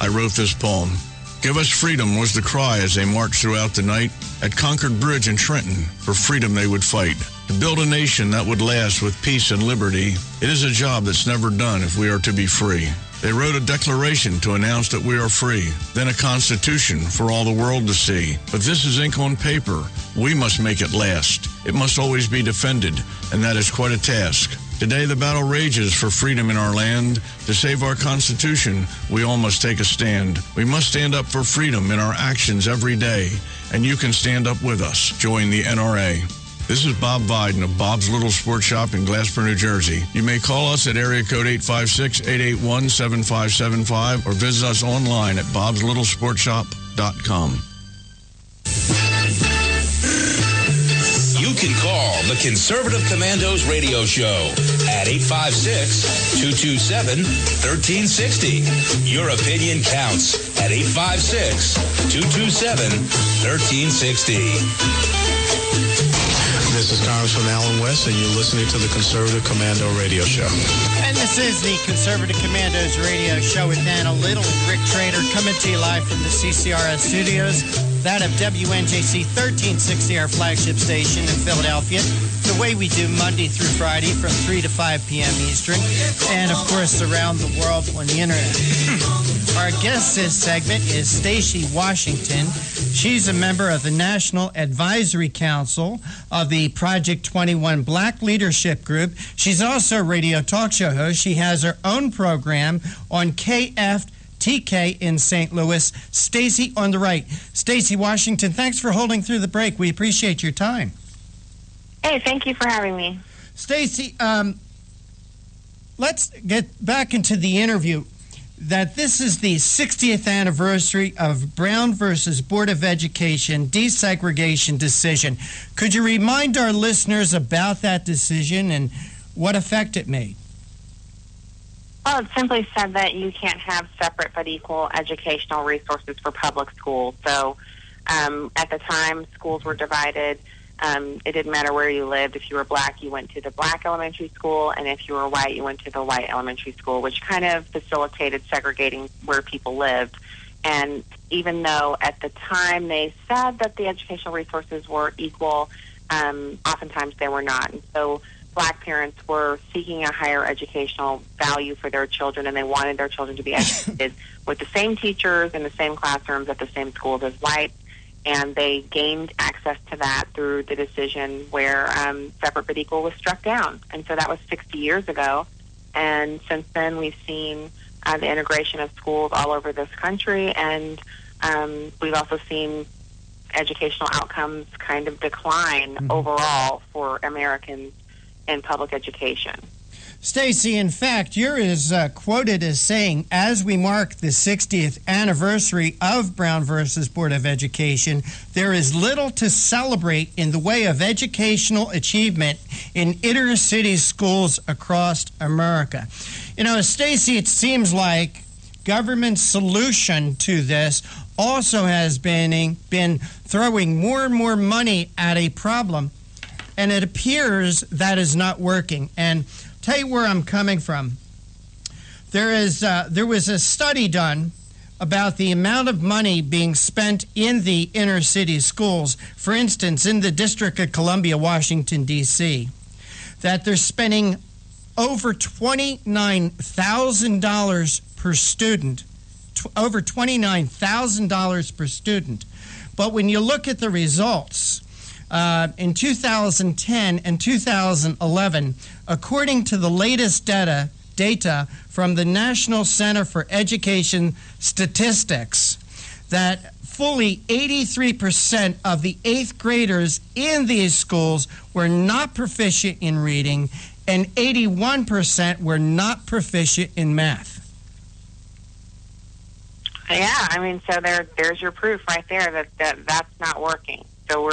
I wrote this poem. Give us freedom was the cry as they marched throughout the night. At Concord Bridge in Trenton, for freedom they would fight. To build a nation that would last with peace and liberty, it is a job that's never done if we are to be free. They wrote a declaration to announce that we are free, then a constitution for all the world to see. But this is ink on paper. We must make it last. It must always be defended, and that is quite a task. Today the battle rages for freedom in our land. To save our Constitution, we all must take a stand. We must stand up for freedom in our actions every day, and you can stand up with us. Join the NRA. This is Bob Viden of Bob's Little Sports Shop in Glasper, New Jersey. You may call us at area code 856-881-7575 or visit us online at bobslittle.sportshop.com. You can call the Conservative Commandos radio show at 856-227-1360. Your opinion counts at 856-227-1360. This is Congressman Alan West, and you're listening to the Conservative Commando Radio Show. And this is the Conservative Commandos Radio Show with Anna Little and Rick Trader coming to you live from the CCRS studios, that of WNJC 1360, our flagship station in Philadelphia. The way we do Monday through Friday from 3 to 5 p.m. Eastern, and of course around the world on the internet. Our guest this segment is Stacy Washington. She's a member of the National Advisory Council of the Project 21 Black Leadership Group. She's also a radio talk show host. She has her own program on KFTK in St. Louis. Stacy on the right. Stacy Washington, thanks for holding through the break. We appreciate your time. Hey, thank you for having me. Stacy, let's get back into the interview. That this is the 60th anniversary of Brown versus Board of Education desegregation decision. Could you remind our listeners about that decision and what effect it made? Well, it simply said that you can't have separate but equal educational resources for public schools. So at the time, schools were divided. It didn't matter where you lived. If you were black, you went to the black elementary school, and if you were white, you went to the white elementary school, which kind of facilitated segregating where people lived. And even though at the time they said that the educational resources were equal, oftentimes they were not. And so black parents were seeking a higher educational value for their children, and they wanted their children to be educated with the same teachers in the same classrooms at the same schools as white. And they gained access to that through the decision where separate but equal was struck down. And so that was 60 years ago. And since then, we've seen the integration of schools all over this country. And we've also seen educational outcomes kind of decline overall for Americans in public education. Stacy, in fact, you're as quoted as saying, as we mark the 60th anniversary of Brown versus Board of Education, there is little to celebrate in the way of educational achievement in inner city schools across America. You know, Stacy, it seems like government's solution to this also has been throwing more and more money at a problem, and it appears that is not working. And tell you where I'm coming from. There was a study done about the amount of money being spent in the inner city schools. For instance, in the District of Columbia, Washington, D.C., that they're spending over $29,000 per student over $29,000 per student. But when you look at the results, in 2010 and 2011, according to the latest data from the National Center for Education Statistics, that fully 83% of the 8th graders in these schools were not proficient in reading, and 81% were not proficient in math. Yeah, I mean, so there's your proof right there that that's not working. So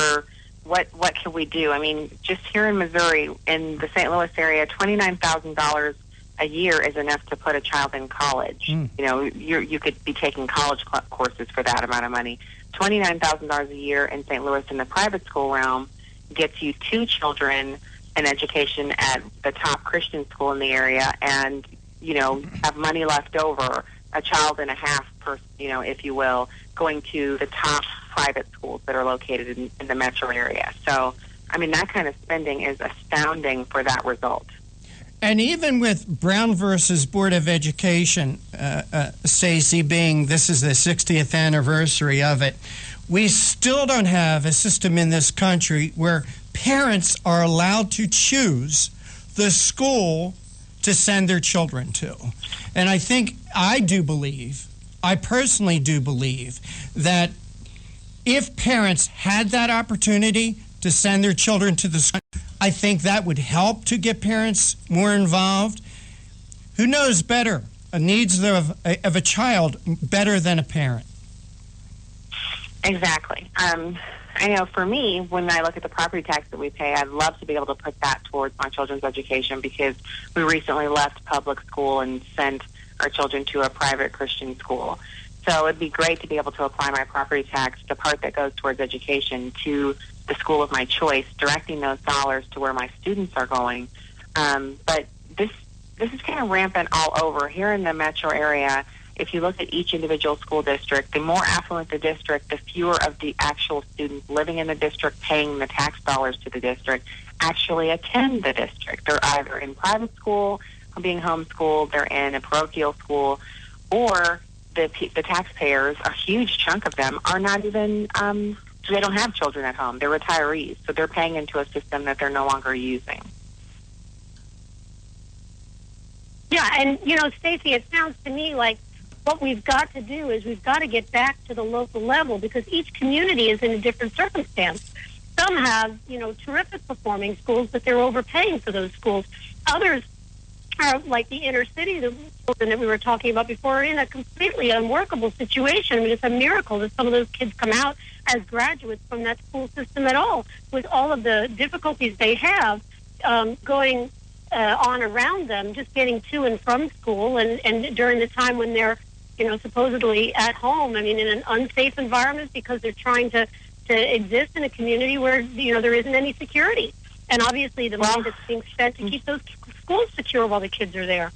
what can we do? I mean, just here in Missouri, in the St. Louis area, $29,000 a year is enough to put a child in college. You know, you could be taking college courses for that amount of money. $29,000 a year in St. Louis in the private school realm gets you 2 children an education at the top Christian school in the area, and, you know, have money left over, a child and a half per, you know, if you will, going to the top private schools that are located in the metro area. So, I mean, that kind of spending is astounding for that result. And even with Brown versus Board of Education, Stacey, being this is the 60th anniversary of it, we still don't have a system in this country where parents are allowed to choose the school to send their children to. And I personally do believe that if parents had that opportunity to send their children to the school, I think that would help to get parents more involved. Who knows better, needs of a child better than a parent? Exactly. I know for me, when I look at the property tax that we pay, I'd love to be able to put that towards my children's education, because we recently left public school and sent our children to a private Christian school. So it'd be great to be able to apply my property tax, the part that goes towards education, to the school of my choice, directing those dollars to where my students are going. But this is kind of rampant all over. Here in the metro area, if you look at each individual school district, the more affluent the district, the fewer of the actual students living in the district paying the tax dollars to the district actually attend the district. They're either in private school, being homeschooled, they're in a parochial school, or the taxpayers, a huge chunk of them, are not even, they don't have children at home. They're retirees, so they're paying into a system that they're no longer using. Yeah, and, you know, Stacey, it sounds to me like what we've got to do is we've got to get back to the local level, because each community is in a different circumstance. Some have, you know, terrific performing schools, but they're overpaying for those schools. Others are like the inner city, the children that we were talking about before, are in a completely unworkable situation. I mean, it's a miracle that some of those kids come out as graduates from that school system at all, with all of the difficulties they have going on around them, just getting to and from school, and during the time when they're, you know, supposedly at home. I mean, in an unsafe environment, because they're trying to exist in a community where, you know, there isn't any security. And obviously the money that's being spent to keep those schools secure while the kids are there.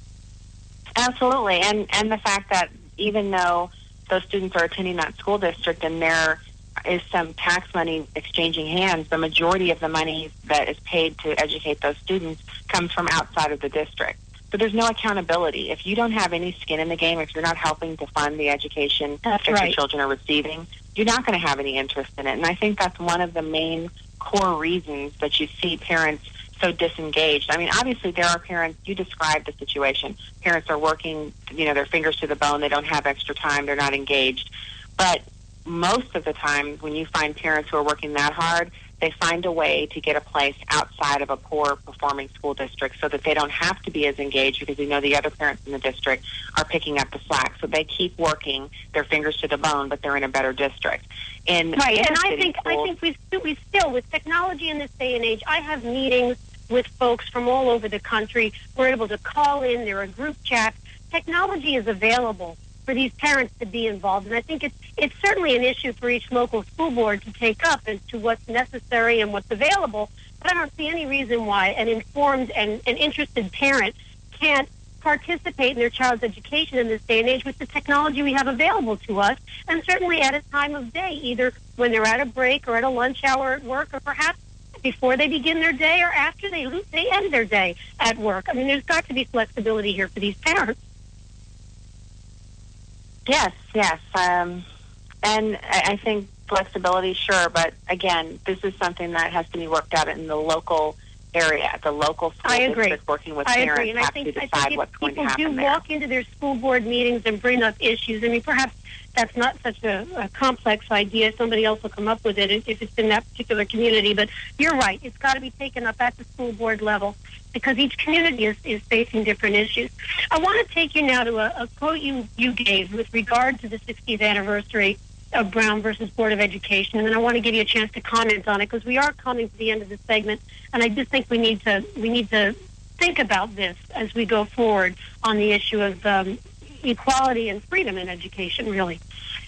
Absolutely. And the fact that even though those students are attending that school district and there is some tax money exchanging hands, the majority of the money that is paid to educate those students comes from outside of the district. So there's no accountability. If you don't have any skin in the game, if you're not helping to fund the education that your children are receiving, you're not going to have any interest in it. And I think that's one of the main core reasons that you see parents so disengaged. I mean, obviously there are parents, you described the situation. Parents are working, you know, their fingers to the bone. They don't have extra time. They're not engaged. But most of the time when you find parents who are working that hard, they find a way to get a place outside of a poor performing school district so that they don't have to be as engaged, because they know the other parents in the district are picking up the slack. So they keep working their fingers to the bone, but they're in a better district. And I think we still, with technology in this day and age, I have meetings with folks from all over the country. We're able to call in. There are group chats. Technology is available for these parents to be involved. And I think it's certainly an issue for each local school board to take up as to what's necessary and what's available. But I don't see any reason why an informed and an interested parent can't participate in their child's education in this day and age with the technology we have available to us, and certainly at a time of day, either when they're at a break or at a lunch hour at work, or perhaps before they begin their day or after they end their day at work. I mean, there's got to be flexibility here for these parents. Yes. And I think flexibility, sure, but again, this is something that has to be worked out in the local area, the local school district working with parents. I agree, and I think what's going to happen people do walk into their school board meetings and bring up issues. I mean, perhaps that's not such a complex idea. Somebody else will come up with it if it's in that particular community. But you're right. It's got to be taken up at the school board level because each community is facing different issues. I want to take you now to a quote you gave with regard to the 60th anniversary of Brown versus Board of Education, and then I want to give you a chance to comment on it because we are coming to the end of the segment, and I just think we need to think about this as we go forward on the issue of equality and freedom in education, really.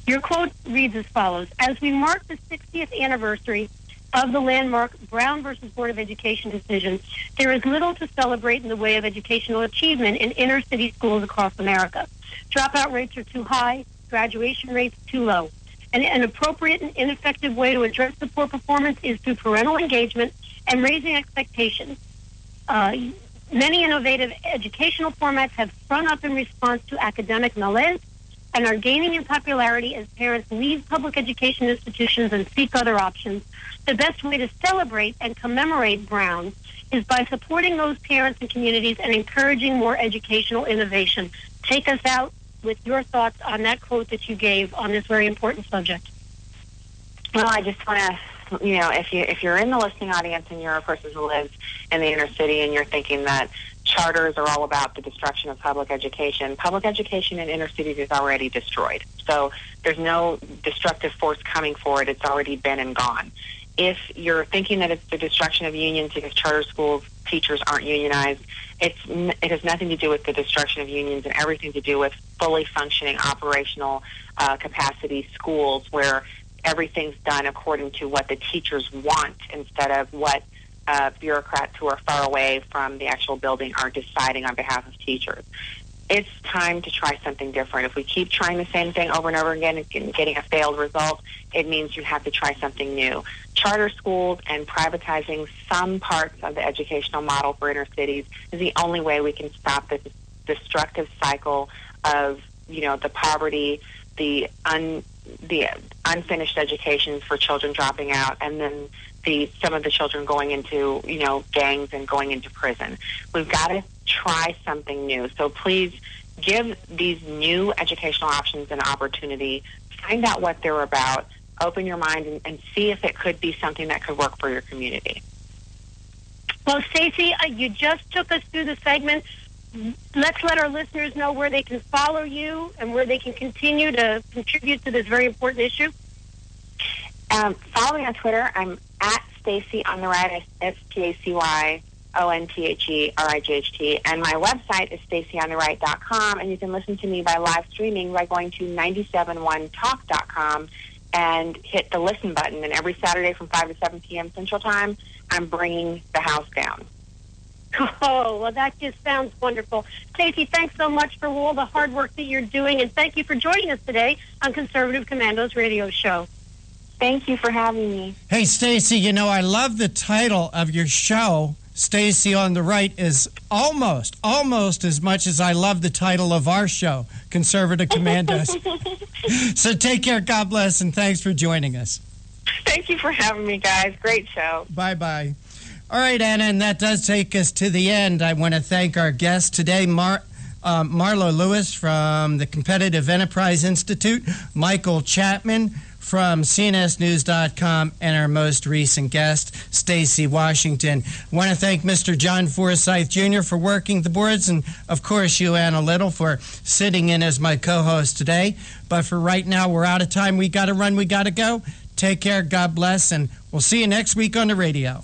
Your quote reads as follows: as we mark the 60th anniversary of the landmark Brown versus Board of Education decision, there is little to celebrate in the way of educational achievement in inner city schools across America. Dropout rates are too high, graduation rates too low. And an appropriate and ineffective way to address the poor performance is through parental engagement and raising expectations. Many innovative educational formats have sprung up in response to academic malaise and are gaining in popularity as parents leave public education institutions and seek other options. The best way to celebrate and commemorate Brown is by supporting those parents and communities and encouraging more educational innovation. Take us out with your thoughts on that quote that you gave on this very important subject. Well, I just want to, if you're in the listening audience and you're a person who lives in the inner city and you're thinking that charters are all about the destruction of public education in inner cities is already destroyed. So there's no destructive force coming for it. It's already been and gone. If you're thinking that it's the destruction of unions because charter schools teachers aren't unionized, it has nothing to do with the destruction of unions and everything to do with fully functioning operational capacity schools where everything's done according to what the teachers want instead of what bureaucrats who are far away from the actual building are deciding on behalf of teachers. It's time to try something different. If we keep trying the same thing over and over again and getting a failed result, it means you have to try something new. Charter schools and privatizing some parts of the educational model for inner cities is the only way we can stop this destructive cycle of, the poverty, the unfinished education for children dropping out, and then some of the children going into, gangs and going into prison. We've got to try something new. So please give these new educational options an opportunity. Find out what they're about. Open your mind and see if it could be something that could work for your community. Well, Stacey, you just took us through the segment. Let's let our listeners know where they can follow you and where they can continue to contribute to this very important issue. Follow me on Twitter. I'm at Stacey on the Right, StacyOnTheRight, and my website is StacyOnTheRight.com, and you can listen to me by live streaming by going to 971talk.com and hit the listen button. And every Saturday from 5 to 7 p.m. Central Time, I'm bringing the house down. Oh, well, that just sounds wonderful. Stacey, thanks so much for all the hard work that you're doing, and thank you for joining us today on Conservative Commandos Radio Show. Thank you for having me. Hey, Stacey, I love the title of your show. Stacey on the Right is almost as much as I love the title of our show, Conservative Commandos. So take care, God bless, and thanks for joining us. Thank you for having me, guys. Great show. Bye-bye. All right, Anna, and that does take us to the end. I want to thank our guest today, Marlo Lewis from the Competitive Enterprise Institute, Michael Chapman from CNSnews.com, and our most recent guest, Stacey Washington. I want to thank Mr. John Forsyth Jr. for working the boards, and, of course, you, Anna Little, for sitting in as my co-host today. But for right now, we're out of time. We got to run. We got to go. Take care. God bless, and we'll see you next week on the radio.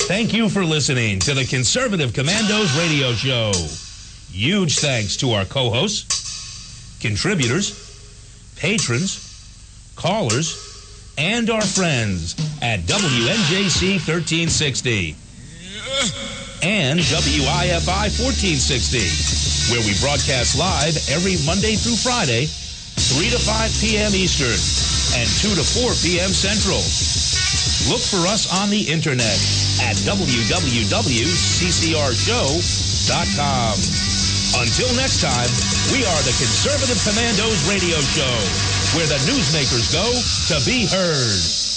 Thank you for listening to the Conservative Commandos Radio Show. Huge thanks to our co-hosts, contributors, patrons, callers, and our friends at WNJC 1360 and WIFI 1460, where we broadcast live every Monday through Friday, 3 to 5 p.m. Eastern, and 2 to 4 p.m. Central. Look for us on the internet at www.ccrshow.com. Until next time, we are the Conservative Commandos Radio Show, where the newsmakers go to be heard.